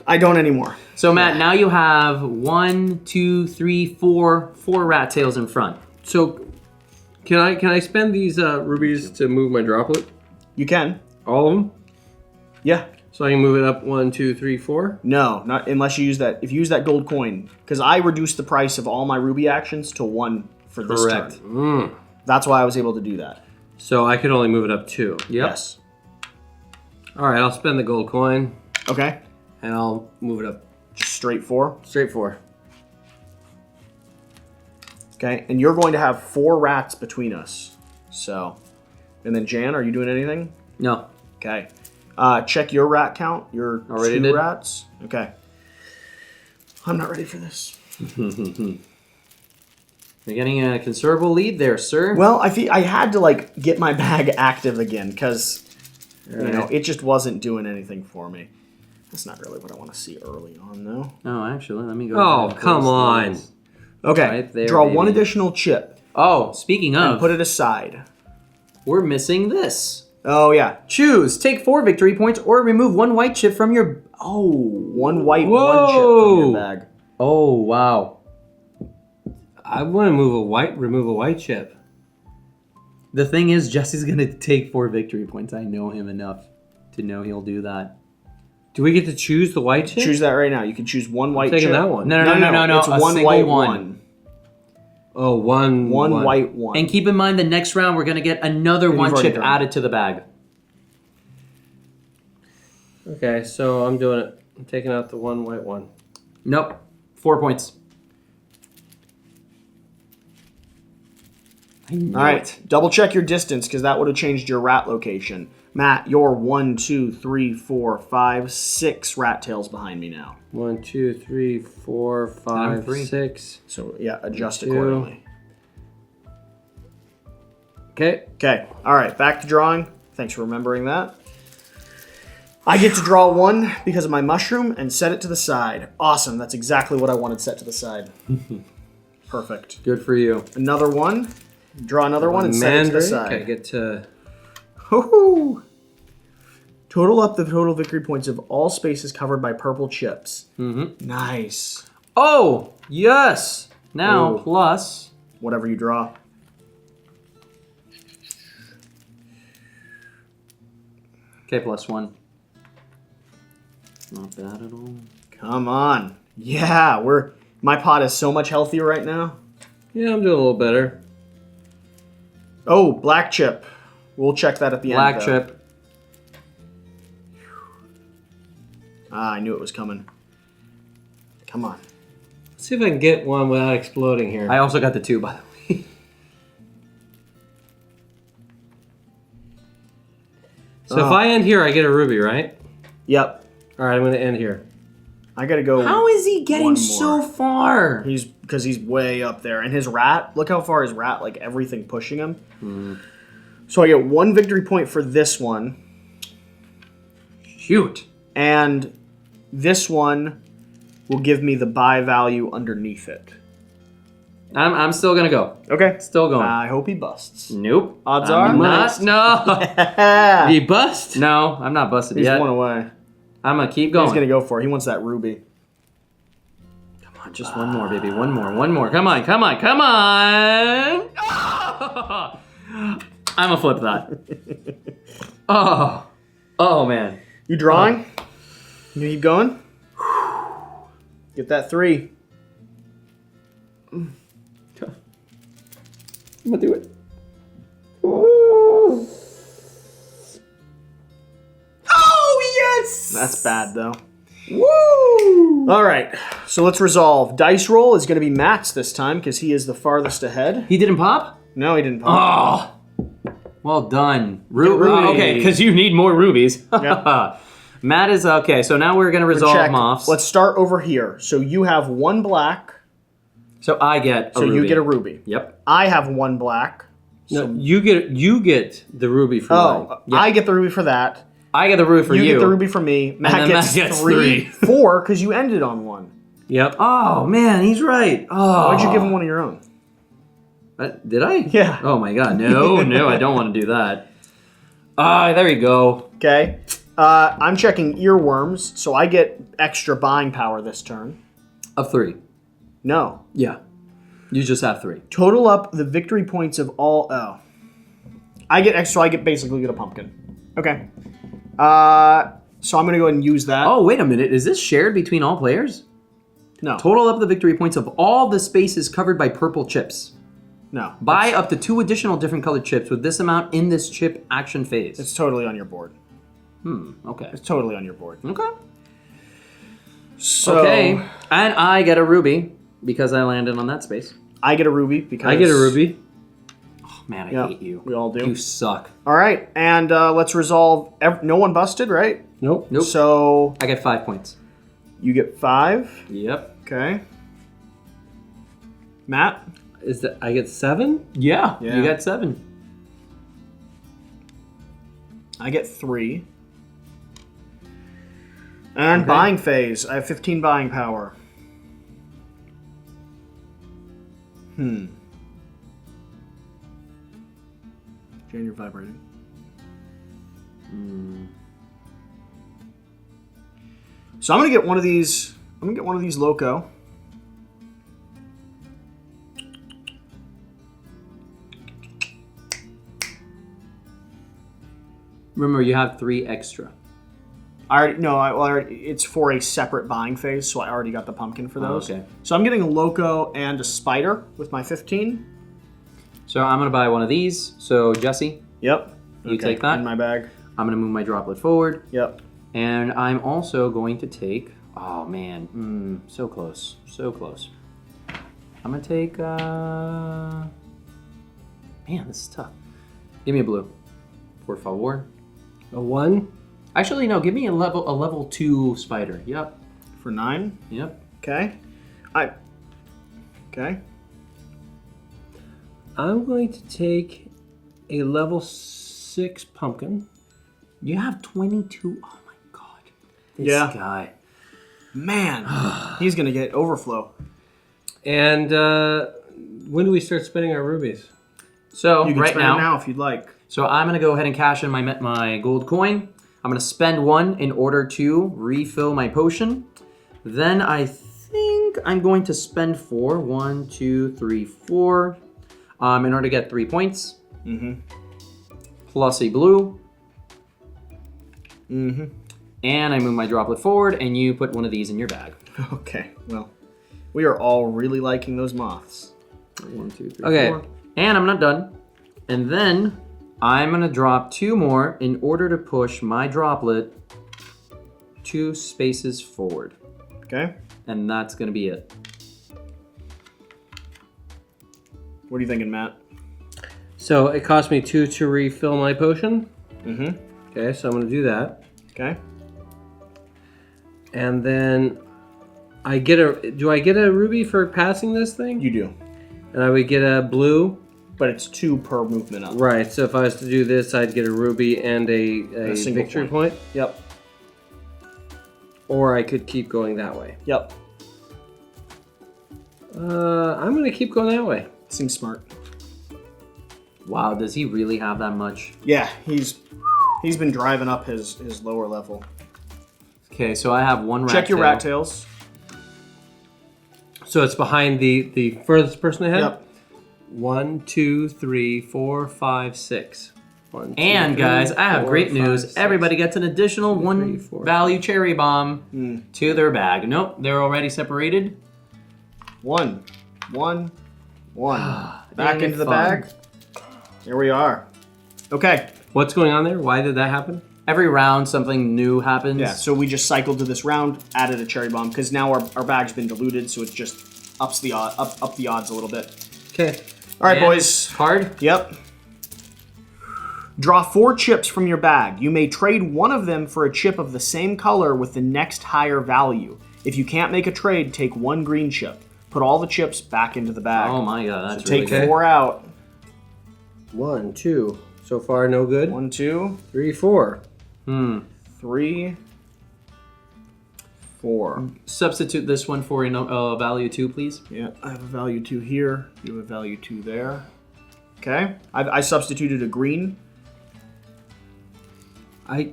I don't anymore. So Matt, now you have 1, 2, 3, 4 rat tails in front. So, can I spend these rubies to move my droplet? You can. All of them? Yeah. So I can move it up 1, 2, 3, 4? No, not unless you use that. If you use that gold coin, because I reduced the price of all my ruby actions to 1 for this turn. That's why I was able to do that. So I could only move it up 2. Yep. Yes. All right, I'll spend the gold coin. Okay. And I'll move it up Just straight 4. straight 4. Okay, and you're going to have 4 rats between us. So, and then Jan, are you doing anything? No. Okay. Check your rat count. Your Already 2 did. rats. Okay. I'm not ready for this. You're getting a considerable lead there, sir. Well, I had to get my bag active again because it just wasn't doing anything for me. That's not really what I want to see early on, though. Oh, actually, let me go. Oh, ahead and come place on. these. Okay, Right there, draw baby. 1 additional chip Oh, speaking and of, put it aside. we're missing this. Oh, yeah. Choose. Take 4 victory points or remove 1 white chip from your... Oh. 1 white, 1 Whoa. chip from your bag. Oh, wow. I want to remove a white chip. The thing is, Jesse's going to take 4 victory points. I know him enough to know he'll do that. Do we get to choose the white chip? Choose that right now. You can choose 1 white taking chip. that one. No. It's a 1 single white one. 1. Oh, one white 1. And keep in mind, the next round, we're going to get another And 1 you've already chip done added to the bag. Okay, so I'm doing it. I'm taking out the 1 white 1. Nope. 4 points. All right, double check your distance because that would have changed your rat location. Matt, you're 1, 2, 3, 4, 5, 6 rat tails behind me now. 1, 2, 3, 4, 5, 3. 6. So yeah, adjust 2. accordingly. Okay. Okay, all right, back to drawing. Thanks for remembering that. I get to draw 1 because of my mushroom and set it to the side. Awesome, that's exactly what I wanted set to the side. Perfect. Good for you. Another 1. Draw another 1 and set it to the side. I get to... Woohoo! Total up the total victory points of all spaces covered by purple chips. Mm-hmm. Nice. Oh, yes. Now, Ooh. plus... Whatever you draw. Okay, plus 1. Not bad at all. Come on. Yeah, my pot is so much healthier right now. Yeah, I'm doing a little better. Oh, black chip. We'll check that at the Black end. chip. Ah, I knew it was coming. Come on. Let's see if I can get one without exploding here. I also got the 2, by the way. So if I end here, I get a ruby, right? Yep. All right, I'm going to end here. I gotta go. How is he getting one so more. far? He's because he's way up there. And his rat, look how far his rat, like everything pushing him. So I get 1 victory point for this one. Shoot. And this one will give me the buy value underneath it. I'm still gonna go. Okay. Still going. I hope he busts. Nope. Odds I'm are? not. No. Did he bust? No, I'm not busted He's yet. one away. I'm gonna keep going. He's going to go for it. He wants that ruby. Come on, just one more, baby. One more. Come on. Oh! I'm gonna flip that. Oh man. You drawing? You keep going? Get that 3. I'm gonna do it. Oh, yes! That's bad, though. Woo! All right, so let's resolve. Dice roll is going to be Matt's this time because he is the farthest ahead. He didn't pop? No, he didn't pop. Oh! Well done. Ruby. Okay, because you need more rubies. Yep. Matt is okay, so now we're going to resolve Check. moths. Let's start over here. So you have 1 black, So I get a so ruby. you get a ruby. Yep. I have 1 black. No, you get the ruby for mine. Oh, I get the ruby for that. I get the ruby for you. You get the ruby for me. Matt then gets, Matt gets 3, 3. 4, because you ended on 1. Yep. Oh, man, he's right. Oh. Why'd you give him one of your own? Did I? Yeah. Oh, my God. No, I don't want to do that. There you go. Okay. I'm checking earworms, so I get extra buying power this turn. Of 3. No. Yeah. You just have 3. Total up the victory points of all... Oh. I get extra, I basically get a pumpkin. Okay. So I'm going to go ahead and use that. Oh, wait a minute. Is this shared between all players? No. Total up the victory points of all the spaces covered by purple chips. No. Buy up to 2 additional different colored chips with this amount in this chip action phase. It's totally on your board. Okay. It's totally on your board. Okay. So, Okay. And I get a ruby because I landed on that space. I get a ruby because... I get a ruby. Oh, man, I Yeah, hate you. we all do. You suck. All right, and let's resolve... No one busted, right? Nope. Nope. So I get 5 points. you get 5. Yep. Okay. Matt? Is that I get 7? Yeah. Yeah. You got 7. I get 3. And Okay. buying phase. I have 15 buying power. Jan, you're vibrating. So I'm gonna get one of these. I'm gonna get one of these loco. Remember, you have 3 extra. It's for a separate buying phase, so I already got the pumpkin for those. okay. So I'm getting a loco and a spider with my 15. So I'm going to buy one of these. So, Jesse, Yep. You take that? in my bag. I'm going to move my droplet forward. Yep. And I'm also going to take... Oh, man. So close. So close. I'm going to take... Man, this is tough. Give me a blue. Por favor. A 1? Actually, no. Give me a level 2 spider. Yep. For 9. Yep. Okay. Okay. I'm going to take a level 6 pumpkin. You have 22. Oh, my God. This Yeah. guy. Man, he's gonna get overflow. And when do we start spending our rubies? So, You can right spend it now if you'd like. So I'm going to go ahead and cash in my gold coin. I'm going to spend 1 in order to refill my potion. Then I think I'm going to spend 4. 1, 2, 3, 4. In order to get 3 points. Plus a blue. And I move my droplet forward, and you put one of these in your bag. Okay. Well, we are all really liking those moths. 1, 2, 3, Okay. 4. And I'm not done. And then I'm going to drop 2 more in order to push my droplet 2 spaces forward. Okay. And that's going to be it. What are you thinking, Matt? So it cost me 2 to refill my potion. Mm-hmm. Okay, so I'm going to do that. Okay. And then Do I get a ruby for passing this thing? You do. And I would get a blue. But it's 2 per movement up. Right, so if I was to do this, I'd get a ruby and a single victory point. Yep. Or I could keep going that way. Yep. I'm going to keep going that way. Seems smart. Wow, does he really have that much? Yeah, he's been driving up his lower level. Okay, so I have one rat Check your tail. rat tails. So it's behind the furthest person ahead? Yep. 1, 2, 3, 4, 5, 6. 1, 2, And 3, guys, I have 4, great 5, news. 6. Everybody gets an additional 2, 1 3, 4, value cherry bomb to their bag. Nope, they're already separated. 1, 1, 1. Back Ain't into the fun. bag. Here we are. Okay. What's going on there? Why did that happen? Every round, something new happens. Yeah, so we just cycled to this round, added a cherry bomb, because now our bag's been diluted, so it just ups the up the odds a little bit. Okay. All right, And boys. Card. Yep. Draw 4 chips from your bag. You may trade one of them for a chip of the same color with the next higher value. If you can't make a trade, take 1 green chip. Put all the chips back into the bag. Oh my god, that's Take really good. 4 out. 1, 2. So far, no good. 1, 2, 3, 4. 3, 4. Substitute this one for a value 2, please. Yeah, I have a value 2 here. You have a value 2 there. Okay. I substituted a green. I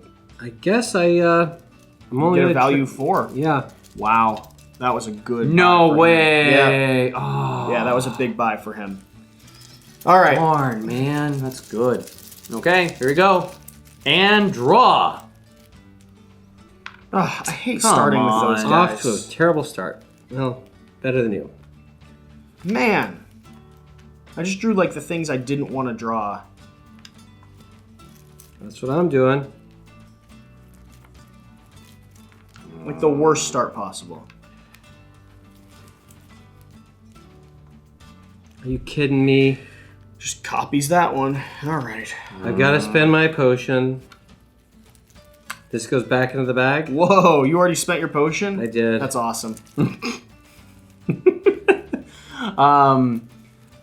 guess I'm only Get a gonna value 4. Yeah. Wow. That was a good No buy for him. way. Yeah. Oh, Yeah, that was a big buy for him. All right. darn, man. That's good. Okay, here we go. And draw. Ugh, I hate Come starting with those on. guys. Off to a terrible start. Well, better than you. Man. I just drew like the things I didn't want to draw. That's what I'm doing. Like the worst start possible. Are you kidding me? Just copies that one. All right. I've got to spend my potion. This goes back into the bag. Whoa, you already spent your potion? I did. That's awesome.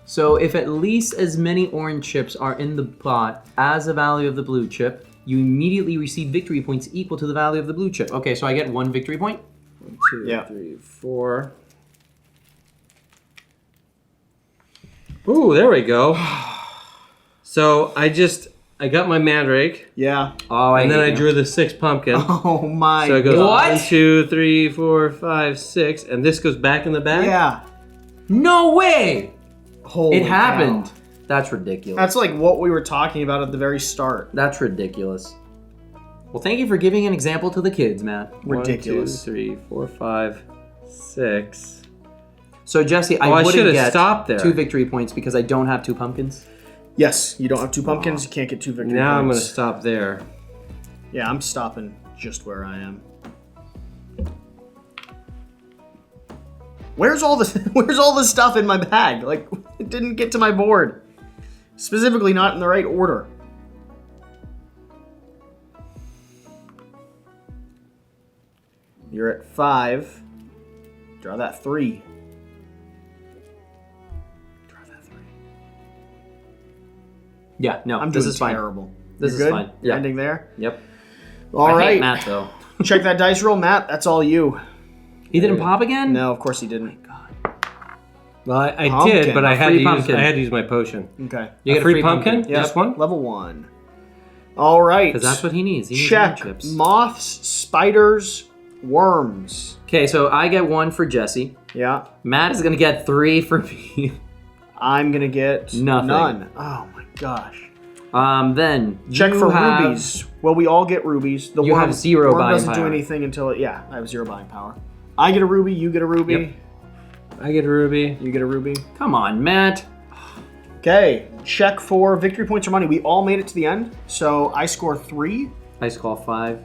So if at least as many orange chips are in the pot as the value of the blue chip, you immediately receive victory points equal to the value of the blue chip. Okay, so I get 1 victory point. 1, 2, Yeah. 3, 4. Ooh, there we go. So I got my mandrake, Yeah. Oh, and then I hate you. drew the 6 pumpkin. Oh my So it goes god. 1, 2, 3, 4, 5, 6, and this goes back in the bag. Yeah. No way! Holy It happened. cow. That's ridiculous. That's like what we were talking about at the very start. That's ridiculous. Well, thank you for giving an example to the kids, Matt. Ridiculous. 1, 2, 3, 4, 5, 6. So Jesse, I I wouldn't should've get stopped there. 2 victory points because I don't have 2 pumpkins. Yes, you don't have 2 pumpkins, you can't get 2 victory Now I'm going to points. stop there. Yeah, I'm stopping just where I am. Where's all the stuff in my bag? Like, it didn't get to my board. Specifically not in the right order. You're at 5. Draw that 3. Draw that 3. Yeah, no, I'm this doing is fine. terrible. This You're is good? fine. You're Yeah. ending there? Yep. All I right. hate Matt though. Check that dice roll, Matt. That's all you. He didn't pop again? No, of course he didn't. Well, I Pumpkin, did, but a I had, free to use, pumpkin. I had to use my potion. Okay. You A get free pumpkin? Yep. This one? Level 1. All right. Because that's what he needs. He needs more Check chips. moths, spiders, worms. Okay, so I get 1 for Jesse. Yeah. Matt is gonna get 3 for me. I'm gonna get Nothing. none. Oh my gosh. Then Check you for have- rubies. Well, we all get rubies. The You worm, have 0 worm buying doesn't do power. anything until it. Yeah, I have 0 buying power. I get a ruby. You get a ruby. Yep. I get a ruby. You get a ruby. Come on, Matt. Okay. Check for victory points or money. We all made it to the end, so I score 3. I score 5.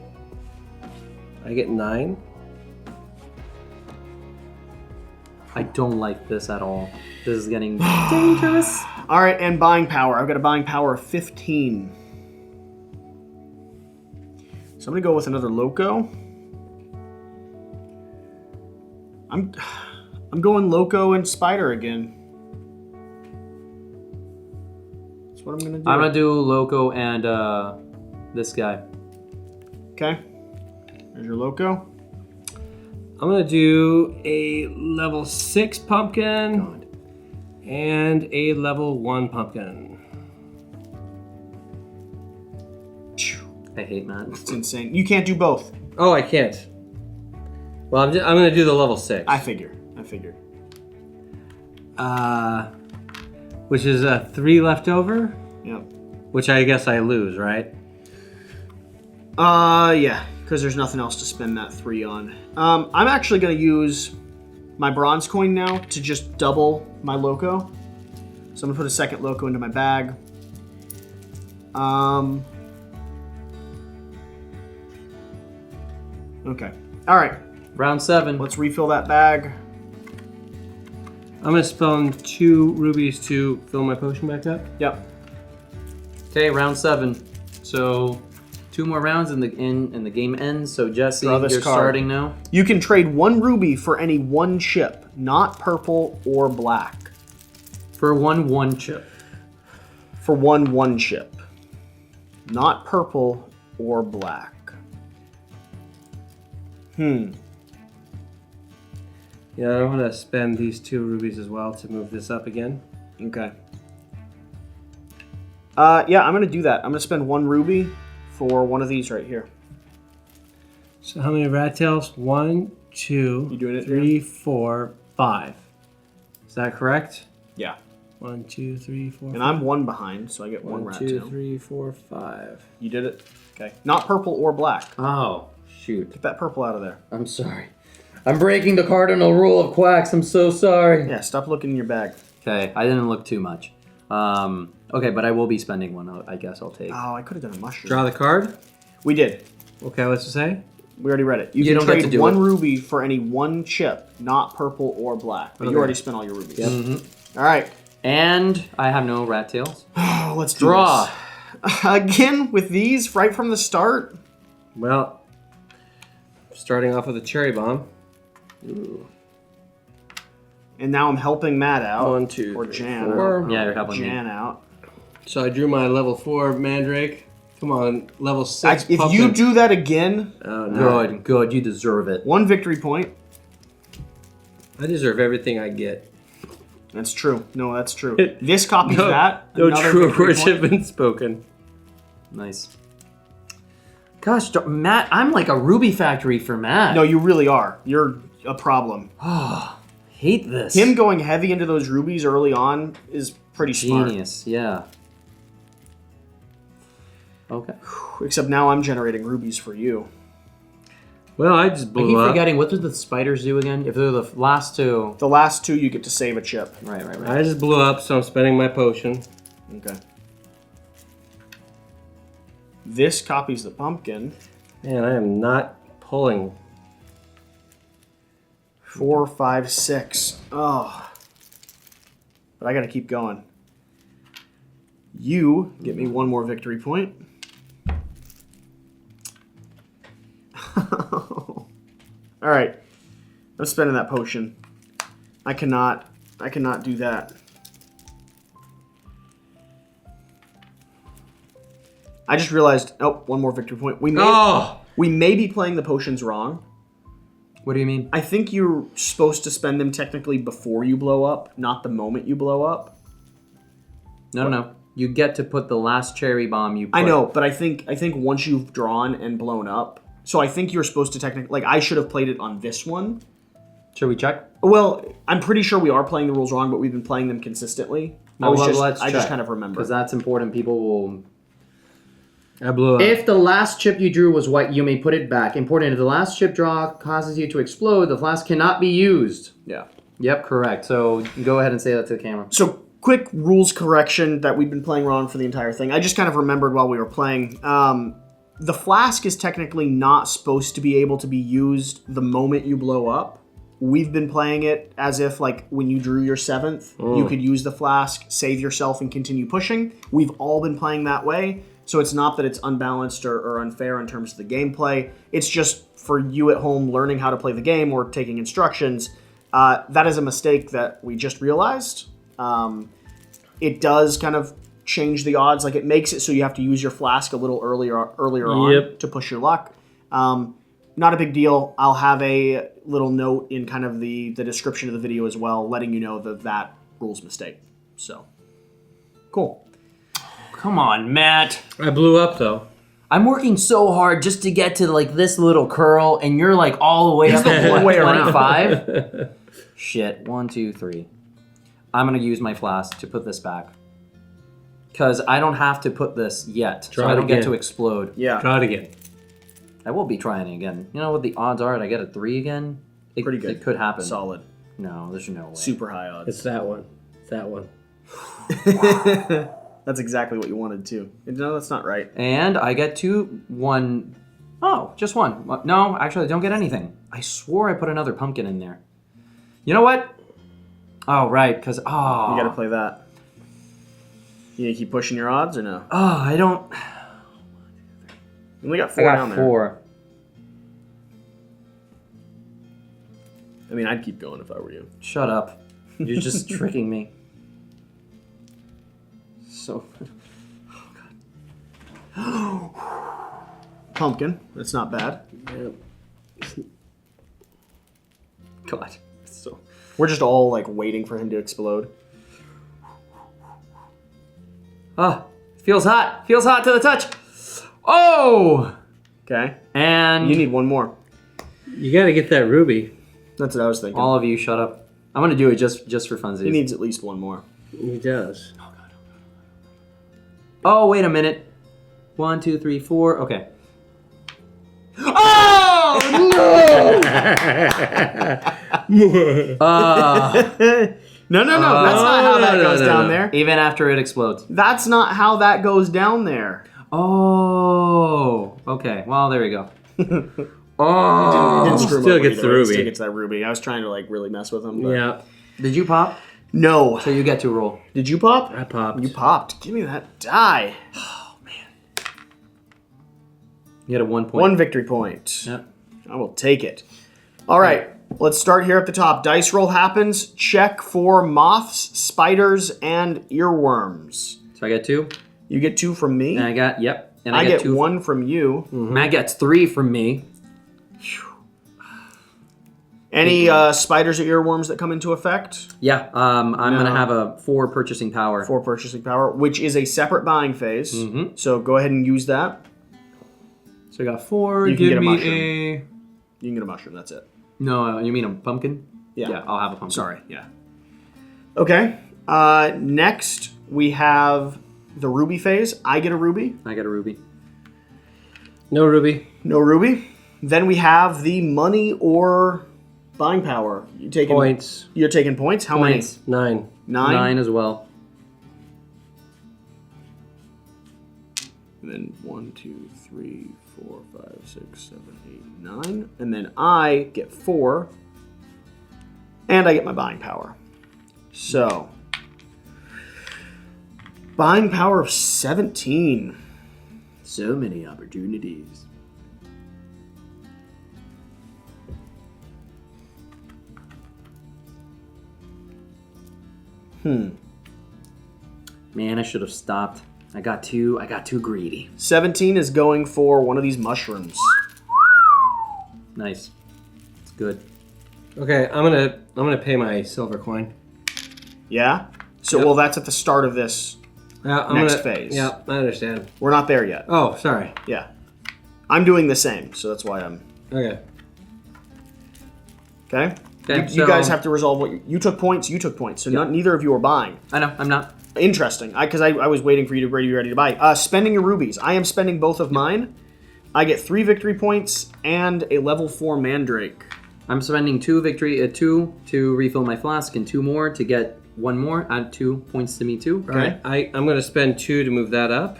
I get 9. I don't like this at all. This is getting dangerous. All right, and buying power. I've got a buying power of 15. So I'm gonna go with another loco. I'm going Loco and Spider again. That's what I'm gonna do. I'm gonna do Loco and this guy. Okay. There's your Loco. I'm gonna do a level 6 pumpkin and a level 1 pumpkin. I hate Matt. It's insane. You can't do both. Oh, I can't. Well, I'm gonna do the level 6. I figured. Which is 3 left over, Yep. which I guess I lose, right? Yeah, because there's nothing else to spend that 3 on. I'm actually gonna use my bronze coin now to just double my Loco. So I'm gonna put a second Loco into my bag. Okay. All right. Round 7. Let's refill that bag. I'm gonna spend 2 rubies to fill my potion back up. Yep. Okay, round 7. So 2 more rounds and the game ends. So Jesse, Draw this you're card. starting now. You can trade 1 ruby for any 1 chip, not purple or black. For 1 chip. For 1 chip, not purple or black. Yeah, I want to spend these 2 rubies as well to move this up again. Okay. Yeah, I'm gonna do that. I'm gonna spend 1 ruby for one of these right here. So how many rat tails? 1, 2, You doing it 3, 4, 5. Is that correct? Yeah. 1, 2, 3, 4. And I'm 1 behind, so I get 1 1, rat 2, tail. 3, 4, 5. You did it. Okay. Not purple or black. Oh, shoot. Get that purple out of there. I'm sorry. I'm breaking the cardinal rule of Quacks. I'm so sorry. Yeah. Stop looking in your bag. Okay, I didn't look too much. Okay, but I will be spending 1. I guess I'll take. Oh, I could have done a mushroom. Draw the card. We did. Okay, what's it say? We already read it. You You can don't get to trade do 1 it. ruby for any 1 chip, not purple or black. But you Okay. already spent all your rubies. Mm-hmm. All right. And I have no rat tails. Oh, let's do Draw. this. Again with these right from the start. Well, starting off with a cherry bomb. Ooh. And now I'm helping Matt out. 1, 2, Or 3, Jan. 4. Yeah, you're helping Jan me. out. So I drew my level 4 mandrake. Come on, level 6 If pumpkin. you do that again, Oh, no. Good. You deserve it. 1 victory point. I deserve everything I get. That's true. No, that's true. This copies No, that. no Another true victory words point. have been spoken. Nice. Gosh, Matt, I'm like a ruby factory for Matt. No, you really are. You're a problem. Hate this. Him going heavy into those rubies early on is pretty smart. Genius, yeah. Okay. Except now I'm generating rubies for you. Well, I just I blew keep up. forgetting, what did the spiders do again? If they're the last 2. The last 2 you get to save a chip. Right. I just blew up, so I'm spending my potion. Okay. This copies the pumpkin. Man, I am not pulling. 4, 5, 6. Oh. But I gotta keep going. You get me 1 more victory point. All right. I'm spending that potion. I cannot do that. I just realized, 1 more victory point. We may be playing the potions wrong. What do you mean? I think you're supposed to spend them technically before you blow up, not the moment you blow up. No. You get to put the last cherry bomb you put. I know, but I think once you've drawn and blown up, so I think you're supposed to technically, I should have played it on this one. Should we check? Well, I'm pretty sure we are playing the rules wrong, but we've been playing them consistently. I just kind of remember. Because that's important. People will... I blew up. If the last chip you drew was white, you may put it back. Important, if the last chip draw causes you to explode, the flask cannot be used. Yeah. Yep, correct. So go ahead and say that to the camera. So quick rules correction that we've been playing wrong for the entire thing. I just kind of remembered while we were playing. The flask is technically not supposed to be able to be used the moment you blow up. We've been playing it as if, like, when you drew your 7th, you could use the flask, save yourself, and continue pushing. We've all been playing that way. So it's not that it's unbalanced or unfair in terms of the gameplay. It's just for you at home learning how to play the game or taking instructions. That is a mistake that we just realized. It does kind of change the odds. Like, it makes it so you have to use your flask a little earlier on to push your luck. Not a big deal. I'll have a little note in kind of the description of the video as well, letting you know that rule's mistake. So, cool. Come on, Matt. I blew up though. I'm working so hard just to get to like this little curl, and you're like all the way up to whole way around. 25. Shit. 1, 2, 3. I'm gonna use my flask to put this back. Because I don't have to put this yet, so I don't get to explode. Yeah. Try it again. I will be trying it again. You know what the odds are? I get a 3 again? Pretty good. It could happen. Solid. No, there's no way. Super high odds. It's that one. It's that one. That's exactly what you wanted too. No, that's not right. And I get 1. Oh, just 1. No, actually, I don't get anything. I swore I put another pumpkin in there. You know what? Oh, right, because, You gotta play that. You gonna keep pushing your odds or no? Oh, I don't... You only got 4 down there. 4. I mean, I'd keep going if I were you. Shut up. You're just tricking me. So... Oh, God. Pumpkin. That's not bad. Yep. God. So we're just all like waiting for him to explode. Oh, feels hot. Feels hot to the touch. Oh! Okay. And... You need 1 more. You got to get that ruby. That's what I was thinking. all of you, shut up. I'm going to do it just for funsies. He needs at least 1 more. He does. Oh, wait a minute. 1, 2, 3, 4. Okay. Oh, no! No. That's not how that goes down there. Even after it explodes. That's not how that goes down there. Oh. Okay. Well, there we go. Oh. Didn't screw him Still over gets either the way. ruby. Still gets that ruby. I was trying to like really mess with him. But... Yeah. Did you pop? No. So you get to roll. Did you pop? I popped. You popped. Give me that die. You get a 1 point. 1 victory point. Yep. I will take it. All right. Let's start here at the top. Dice roll happens. Check for moths, spiders, and earworms. So I get 2. You get 2 from me. And I got, yep. And I get 2. 1 from you. Matt gets 3 from me. Any spiders or earworms that come into effect? Yeah, I'm going to have a 4 purchasing power. 4 purchasing power, which is a separate buying phase. Mm-hmm. So go ahead and use that. So I got 4. You can Give get a me mushroom. a... You can get a mushroom, that's it. No, you mean a pumpkin? Yeah. Yeah, I'll have a pumpkin. Sorry, yeah. Okay. Next, we have the ruby phase. I get a ruby. I get a ruby. No ruby. No ruby. Then we have the money or buying power. You taking Points. You're taking points. How Points. 9. many? 9. 9 as well. And then 1, 2, 3, 4, 5, 6, 7, 8, 9. And then I get 4. And I get my buying power. So, buying power of 17. So many opportunities. Man, I should have stopped. I got too greedy. 17 is going for one of these mushrooms. Nice. It's good. Okay, I'm gonna pay my silver coin. Yeah? So, Yep. well, that's at the start of this. I'm Next phase. Yeah, I understand. We're not there yet. Oh, sorry. Yeah. I'm doing the same, so that's why I'm... Okay. Okay? Okay, You guys have to resolve what... You took points, so neither of you are buying. I know, I'm not. Interesting. Because I was waiting for you to be ready to buy. Spending your rubies. I am spending both of mine. I get 3 victory points and a level 4 mandrake. I'm spending 2 to refill my flask and 2 more to get 1 more. Add 2 points to me too. Okay. I'm gonna spend 2 to move that up.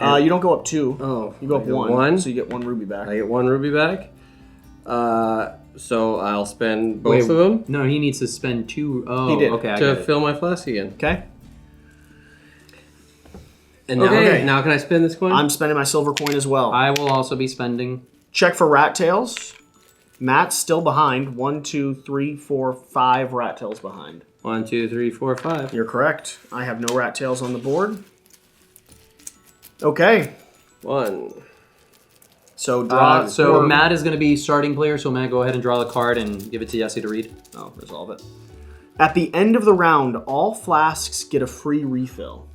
You don't go up 2. Oh, You go up I get 1. So you get 1 ruby back. I get 1 ruby back. So I'll spend both of them No, he needs to spend 2. Oh, He did. okay. I to got it. fill my flask again. Okay? And now, Okay. now can I spend this coin? I'm spending my silver coin as well. I will also be spending. Check for rat tails. Matt's still behind. 1, 2, 3, 4, 5 rat tails behind. 1, 2, 3, 4, 5. You're correct. I have no rat tails on the board. Okay. 1. So draw. So Matt is going to be starting player. So Matt, go ahead and draw the card and give it to Yessie to read. Oh, resolve it. At the end of the round, all flasks get a free refill.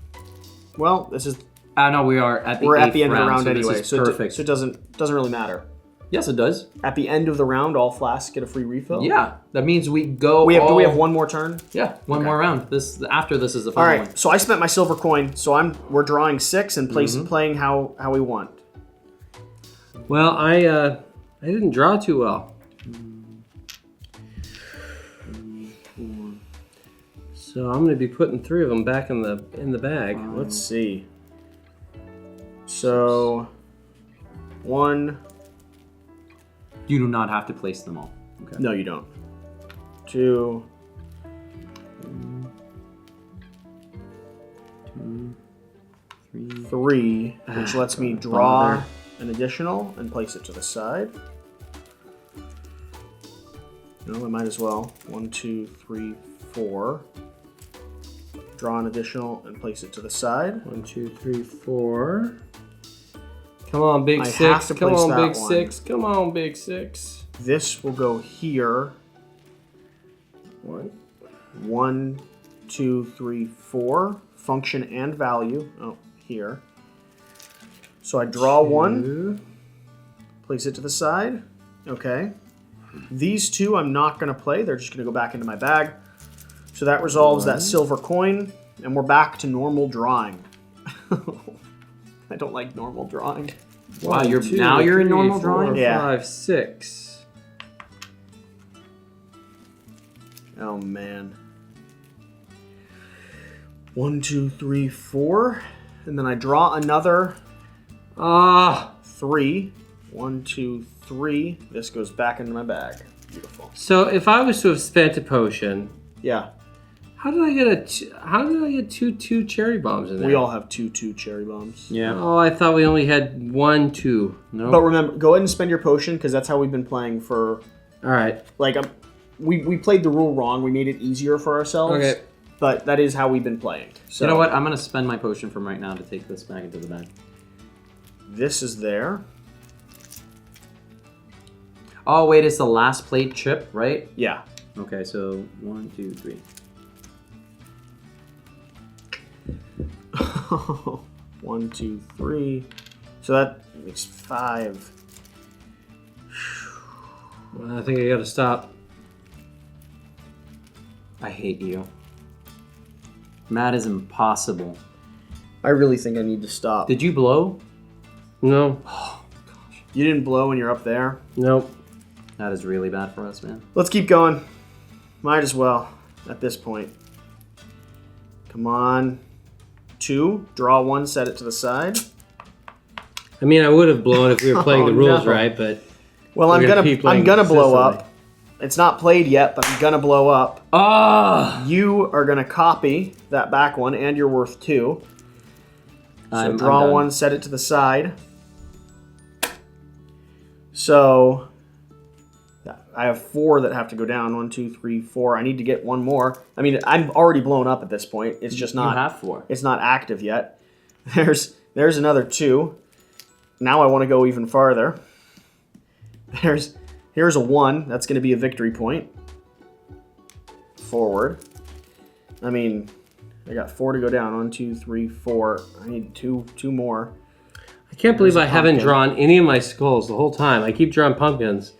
Well, this is. No, we are at the We're eighth at the end of the round so anyway, This is so perfect. so it doesn't really matter. Yes, it does. At the end of the round, all flasks get a free refill. Yeah, that means we go. Do we have one more turn? Yeah, one more round. After this is the All final right. one. So I spent my silver coin. So we're drawing 6 and playing how we want. Well, I didn't draw too well. So I'm going to be putting 3 of them back in the bag. Let's see. So 1. You do not have to place them all. Okay. No, you don't. 2. 3, which lets me draw an additional and place it to the side. No, I might as well. 1, 2, 3, 4. Draw an additional and place it to the side. 1, 2, 3, 4. Come on, big I 6. have to Come place on, that big one. 6. Come on, big 6. This will go here. 1, 2, 3, 4. Function and value. Oh, here. So I draw 1. Place it to the side. Okay. These 2 I'm not going to play. They're just going to go back into my bag. So that resolves that silver coin. And we're back to normal drawing. I don't like normal drawing. Wow, you're in normal drawing? Yeah. 5, 6. Oh, man. 1, 2, 3, 4. And then I draw another 3. 1, 2, 3. This goes back into my bag. Beautiful. So if I was to have spent a potion, Yeah. how did I get two cherry bombs in there? We all have 2 cherry bombs. Yeah. Oh, I thought we only had 1, 2. No. But remember, go ahead and spend your potion because that's how we've been playing for. All right. Like, we played the rule wrong. We made it easier for ourselves. Okay. But that is how we've been playing. So You know what? I'm going to spend my potion from right now to take this back into the bag. This is there. Oh, wait, it's the last plate chip, right? Yeah. Okay, so 1, 2, 3. 1, 2, 3. So that makes 5. Well, I think I got to stop. I hate you. Matt is impossible. I really think I need to stop. Did you blow? No. You didn't blow when you're up there? Nope. That is really bad for us, man. Let's keep going. Might as well at this point. Come on. 2. Draw 1, set it to the side. I mean, I would have blown if we were playing the Oh, rules no. right, but Well, We're I'm gonna gonna keep playing blow consistently. up. It's not played yet, but I'm gonna blow up. Ah! You are gonna copy that back one, and you're worth 2. So I'm draw done. 1, set it to the side. So I have 4 that have to go down. 1, 2, 3, 4. I need to get 1 more. I mean, I'm already blown up at this point. It's just not. You have 4. It's not active yet. There's another 2. Now I want to go even farther. Here's a 1. That's going to be a victory point. Forward. I mean, I got 4 to go down. 1, 2, 3, 4. I need two more. I can't believe I haven't pumpkin. drawn any of my skulls the whole time. I keep drawing pumpkins.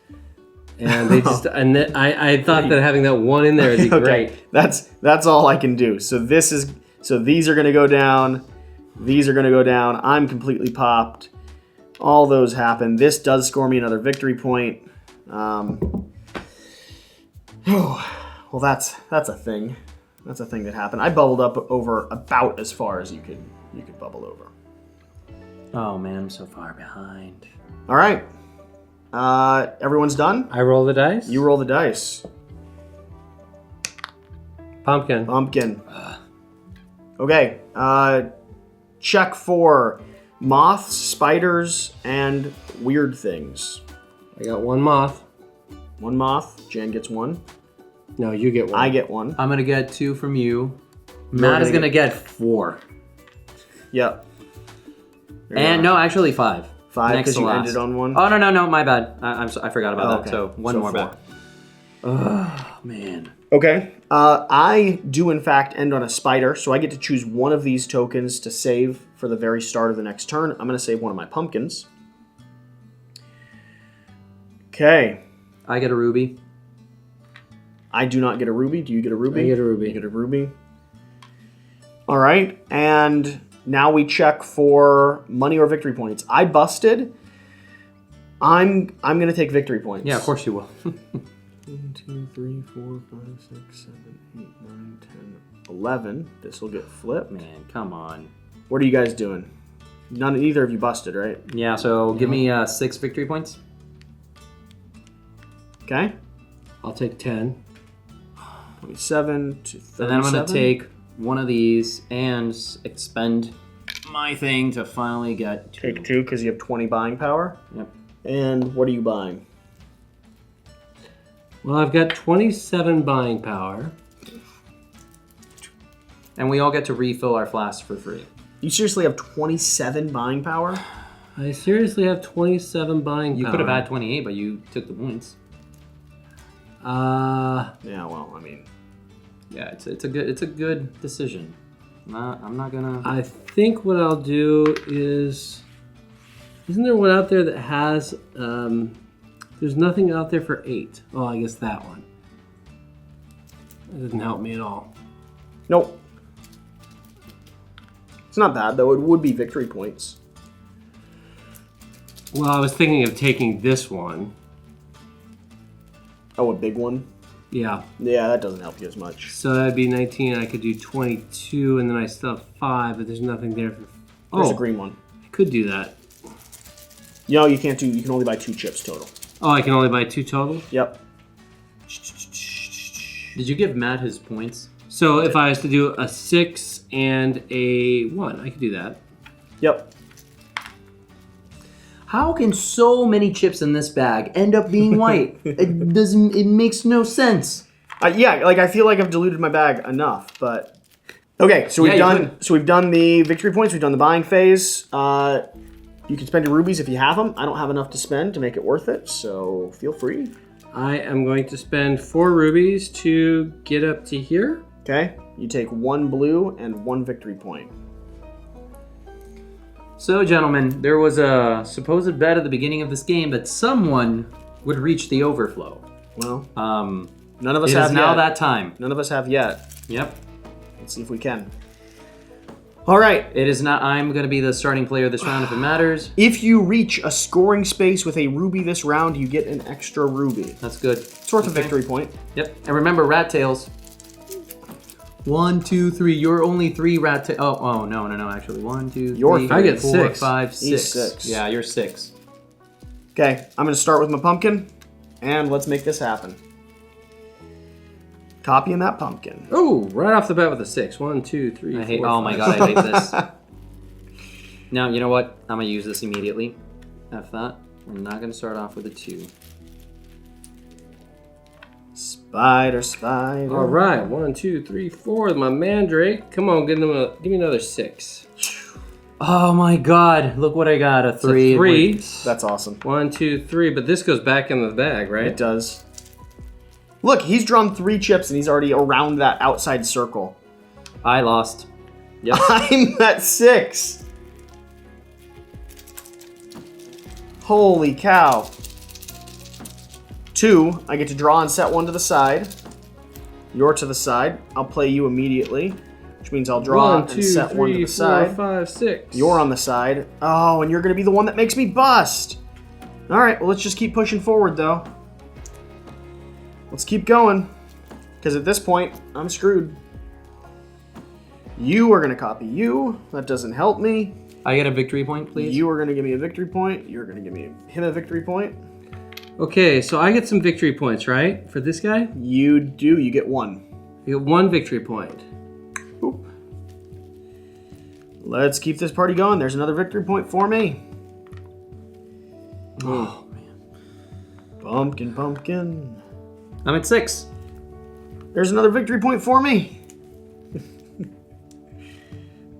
And they just and then I thought that having that 1 in there would be great. That's all I can do. So these are going to go down. These are going to go down. I'm completely popped. All those happen. This does score me another victory point. Well, that's a thing. That's a thing that happened. I bubbled up over about as far as you could bubble over. Oh, man, I'm so far behind. All right. Everyone's done? I roll the dice. You roll the dice. Pumpkin. Pumpkin. Okay. check for moths, spiders, and weird things. I got one moth. One moth. Jan gets one. No, you get one. I get one. I'm gonna get 2 from you. Matt is gonna get 4. Yep. There you And are. no, actually 5. 5 Next because to you last. ended on one. Oh no, my bad. I forgot about Okay. that. So one So more 4. back. Oh man. Okay. I do in fact end on a spider, so I get to choose one of these tokens to save for the very start of the next turn. I'm going to save one of my pumpkins. Okay. I get a ruby. I do not get a ruby. Do you get a ruby? I get a ruby. You get a ruby. All right. And now we check for money or victory points. I busted. I'm going to take victory points. Yeah, of course you will. 1, 2, 3, 4, 5, 6, 7, 8, 9, 10, 11. This will get flipped. Man, come on. What are you guys doing? Neither of you busted, right? Yeah, so give me 6 victory points. Okay. I'll take 10. 27 to 37. And then I'm going to take one of these and expend my thing to finally get 2. Take 2 because you have 20 buying power. Yep. And what are you buying? Well, I've got 27 buying power. And we all get to refill our flasks for free. You seriously have 27 buying power? I seriously have 27 buying You power. could have had 28, but you took the points. Yeah, well, I mean... Yeah, it's a good decision. I'm not gonna. I think what I'll do is... Isn't there one out there that has... there's nothing out there for 8. Oh, I guess that one. That doesn't help me at all. Nope. It's not bad, though. It would be victory points. Well, I was thinking of taking this one. Oh, a big one? Yeah. Yeah, that doesn't help you as much. So that'd be 19. I could do 22, and then I still have 5, but there's nothing there for... There's Oh, a green one. I could do that. No, you can't do... You can only buy 2 chips total. Oh, I can only buy 2 total? Yep. Did you give Matt his points? So if I was to do a 6 and a 1, I could do that. Yep. How can so many chips in this bag end up being white? It makes no sense. Yeah, like I feel like I've diluted my bag enough, but okay. So we've Yeah, you done. So we've done the victory points. We've done the buying phase. You can spend your rubies if you have them. I don't have enough to spend to make it worth it, so feel free. I am going to spend 4 rubies to get up to here. Okay. You take 1 blue and 1 victory point. So, gentlemen, there was a supposed bet at the beginning of this game that someone would reach the overflow. Well, Um, none of us it have is now yet. that time. None of us have yet. Yep. Let's see if we can. All right. It is not. I'm going to be the starting player this round if it matters. If you reach a scoring space with a ruby this round, you get an extra ruby. That's good. It's worth a victory point. Yep. And remember, rat tails. 1, 2, 3. You're only 3 rat tails. Oh, no. Actually, 1, 2, You're 3, three. I get 4, 6. 5, He's 6. 6. Yeah, you're 6. Okay. I'm going to start with my pumpkin, and let's make this happen. Copying that pumpkin. Oh, right off the bat with a 6. 1, 2, 3, I hate. 4, Oh my 5. god, I hate this. Now, you know what? I'm gonna use this immediately. F that. We're not gonna start off with a 2. Spider, spider. All right, 1, 2, 3, 4. My mandrake. Come on, give me another 6. Oh my god! Look what I got. A 3. It's a 3. That's awesome. 1, 2, 3. But this goes back in the bag, right? It does. Look, he's drawn 3 chips, and he's already around that outside circle. I lost. Yep. I'm at 6. Holy cow. 2, I get to draw and set 1 to the side. You're to the side. I'll play you immediately, which means I'll draw 1, 2, and set 1 to 3, the 4, side. 5, 6. You're on the side. Oh, and you're going to be the one that makes me bust. All right, well, let's just keep pushing forward, though. Let's keep going, because at this point, I'm screwed. You are going to copy you. That doesn't help me. I get a victory point, please. You are going to give me a victory point. You're going to give him a victory point. Okay, so I get some victory points, right? For this guy? You do. You get 1. I get 1 victory point. Boop. Let's keep this party going. There's another victory point for me. Oh, man. Pumpkin. I'm at 6. There's another victory point for me.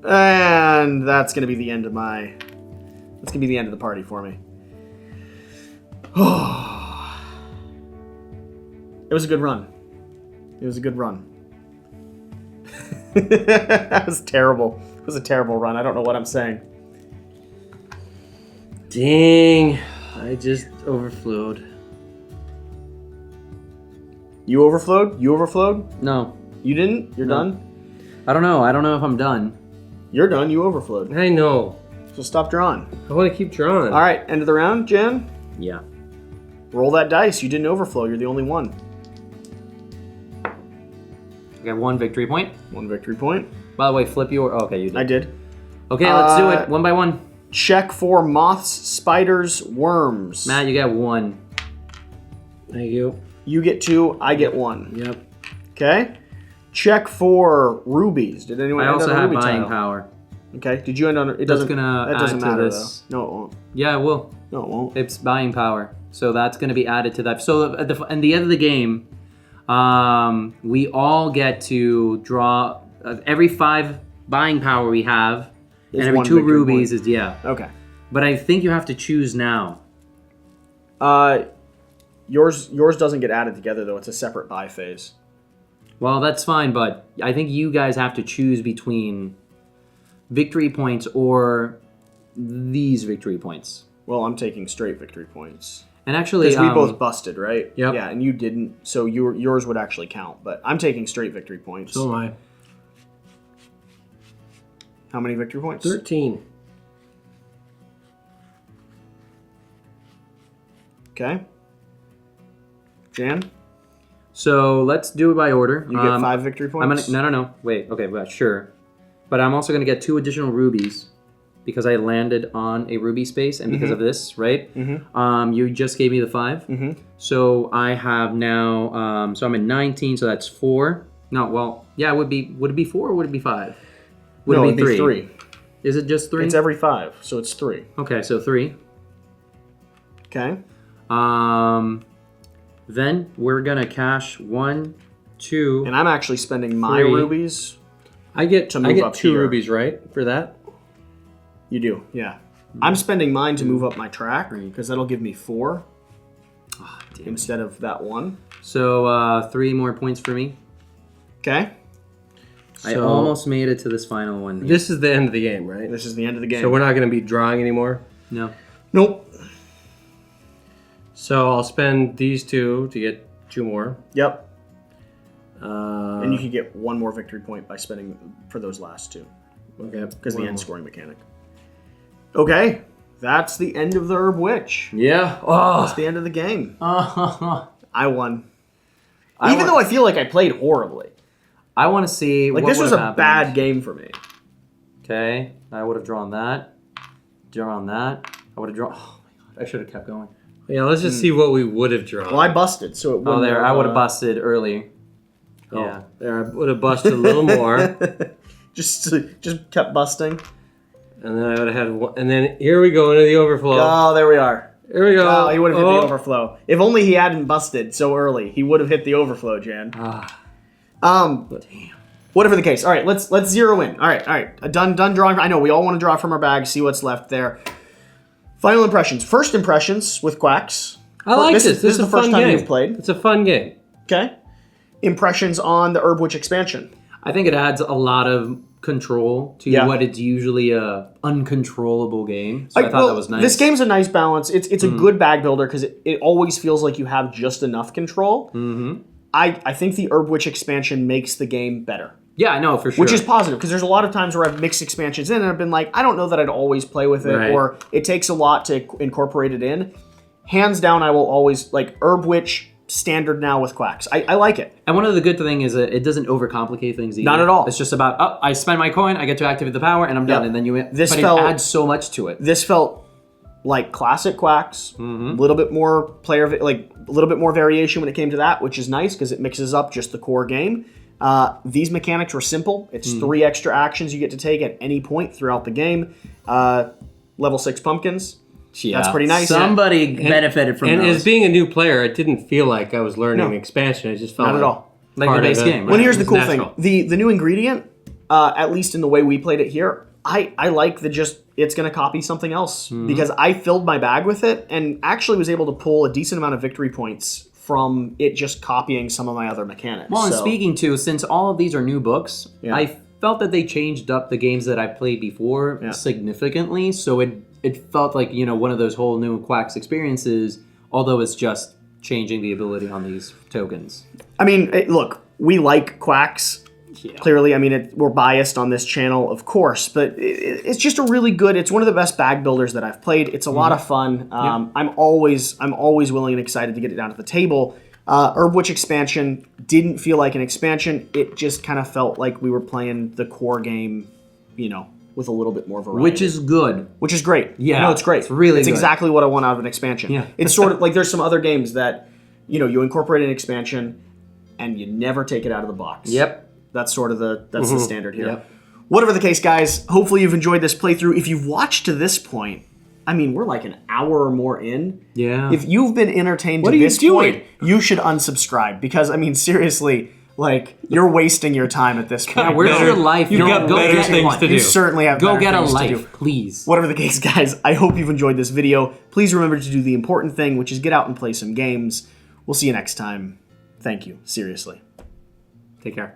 And that's going to be the end of my... That's going to be the end of the party for me. It was a good run. It was a good run. That was terrible. It was a terrible run. I don't know what I'm saying. Dang. I just overflowed. You overflowed? You overflowed? No. You didn't? You're No. done? I don't know. I don't know if I'm done. You're done. You overflowed. I know. So stop drawing. I want to keep drawing. All right, end of the round, Jen. Yeah. Roll that dice. You didn't overflow. You're the only one. I got 1 victory point. 1 victory point. By the way, flip your... Oh, okay, you did. I did. Okay, let's do it. 1 by 1. Check for moths, spiders, worms. Matt, you got 1. Thank you. You get 2. I get 1. Yep. Okay. Check for rubies. Did anyone I end also on a have ruby buying tile? power. Okay. Did you end on? It That's doesn't. gonna That doesn't add to matter this. though. No, it won't. Yeah, it will. No, it won't. It's buying power. So that's going to be added to that. So at the end of the game, we all get to draw every 5 buying power we have, Is and every 1 2 victory rubies point. is, yeah. Okay. But I think you have to choose now. Yours doesn't get added together though. It's a separate buy phase. Well, that's fine, but I think you guys have to choose between victory points or these victory points. Well, I'm taking straight victory points. And actually, Because we both busted, right? Yep. Yeah, and you didn't, so yours would actually count. But I'm taking straight victory points. So am I. How many victory points? 13. Okay. Jan, so let's do it by order. you get 5 victory points. No. Wait. Okay, well, sure. But I'm also going to get 2 additional rubies because I landed on a ruby space and because of this, right? Mm-hmm. You just gave me the 5. Mm-hmm. So I have now. So I'm at 19. So that's 4. No, well, yeah. Would it be 4 or would it be 5? Would No, it it'd be 3. Is it just 3? It's every 5, so it's 3. Okay, so 3. Okay. Then we're gonna cash 1, 2. And I'm actually spending my 3. rubies. I get To move up 2 here. rubies, right? For that? You do, yeah. I'm spending mine to move up my track because that'll give me 4 instead of that 1. So 3 more points for me. Okay. I So- almost made it to this final one. here. This is the end of the game, right? This is the end of the game. So we're not going to be drawing anymore. No. Nope. So I'll spend these 2 to get 2 more. Yep. Uh, And you can get 1 more victory point by spending for those last 2. okay. Because the One end more. scoring mechanic. Okay. That's the end of the Herb Witch. Yeah. That's the end of the game. I I won. Even though I feel like I played horribly. want to see. Like, what this was would a have bad happened. game for me. Okay, I would have drawn that. Drawn that. I would have drawn. Oh my god! I should have kept going. Yeah, let's just see what we would have drawn. Well, I busted, so it wouldn't Oh, there! I would have have busted early. Oh, Yeah. there, I would have busted a little more. just kept busting. And then I would have had one. And then here we go into the overflow. Oh, there we are. Here we go. Oh, he would have hit the overflow. If only he hadn't busted so early, he would have hit the overflow, Jan. Ah, Damn. Whatever the case. All right, let's zero in. All right. Done drawing. I know we all want to draw from our bag, see what's left there. Final impressions. First impressions with Quacks. I like this. This is the a first fun time game. you've played. It's a fun game. Okay. Impressions on the Herb Witch expansion. I think it adds a lot of control to Yeah. what it's usually a uncontrollable game. So I thought that was nice. This game's a nice balance. It's a good bag builder because it always feels like you have just enough control. Mm-hmm. I think the Herb Witch expansion makes the game better. Yeah, no, for sure. Which is positive, because there's a lot of times where I've mixed expansions in and I've been like, I don't know that I'd always play with it, Right. or it takes a lot to incorporate it in. Hands down, I will always, like, Herb Witch standard now with Quacks. I like it. And one of the good things is that it doesn't overcomplicate things either. Not at all. It's just about, oh, I spend my coin, I get to activate the power, and I'm done. Yep. And then you. This but felt- it adds so much to it. This felt like classic Quacks, a little bit more a little bit more variation when it came to that, which is nice because it mixes up just the core game. These mechanics were simple. It's 3 extra actions you get to take at any point throughout the game. Level 6 pumpkins. Yeah. That's pretty nice. Somebody benefited from And those. as being a new player, I didn't feel like I was learning expansion. I just felt Not at all. Like the base game. Well, Right? here's the cool natural. thing. The new ingredient, at least in the way we played it here, I like the it's going to copy something else. Because I filled my bag with it and actually was able to pull a decent amount of victory points from it just copying some of my other mechanics. Well, and So- speaking to, since all of these are new books, Yeah. I felt that they changed up the games that I played before significantly. So it felt like, one of those whole new Quacks experiences, although it's just changing the ability on these tokens. I mean, look, we like Quacks. Clearly, I mean, we're biased on this channel, of course, but it's just a really good. It's one of the best bag builders that I've played. It's a lot of fun. I'm always willing and excited to get it down to the table. Herb Witch expansion didn't feel like an expansion. It just kind of felt like we were playing the core game, with a little bit more variety. Which is good. Which is great. Yeah, No, it's great. it's really It's good. exactly what I want out of an expansion. Yeah. It's sort of like there's some other games that, you incorporate an expansion and you never take it out of the box. Yep. That's sort of the standard here. Yep. Whatever the case, guys, hopefully you've enjoyed this playthrough. If you've watched to this point, I mean, we're like an hour or more in. Yeah. If you've been entertained What to are you this doing? point, you should unsubscribe because, I mean, seriously, like, you're wasting your time at this point. Where's your life? You've got Go better get things one. to do. You certainly have Go better get a things to do. life, please. Whatever the case, guys, I hope you've enjoyed this video. Please remember to do the important thing, which is get out and play some games. We'll see you next time. Thank you. Seriously. Take care.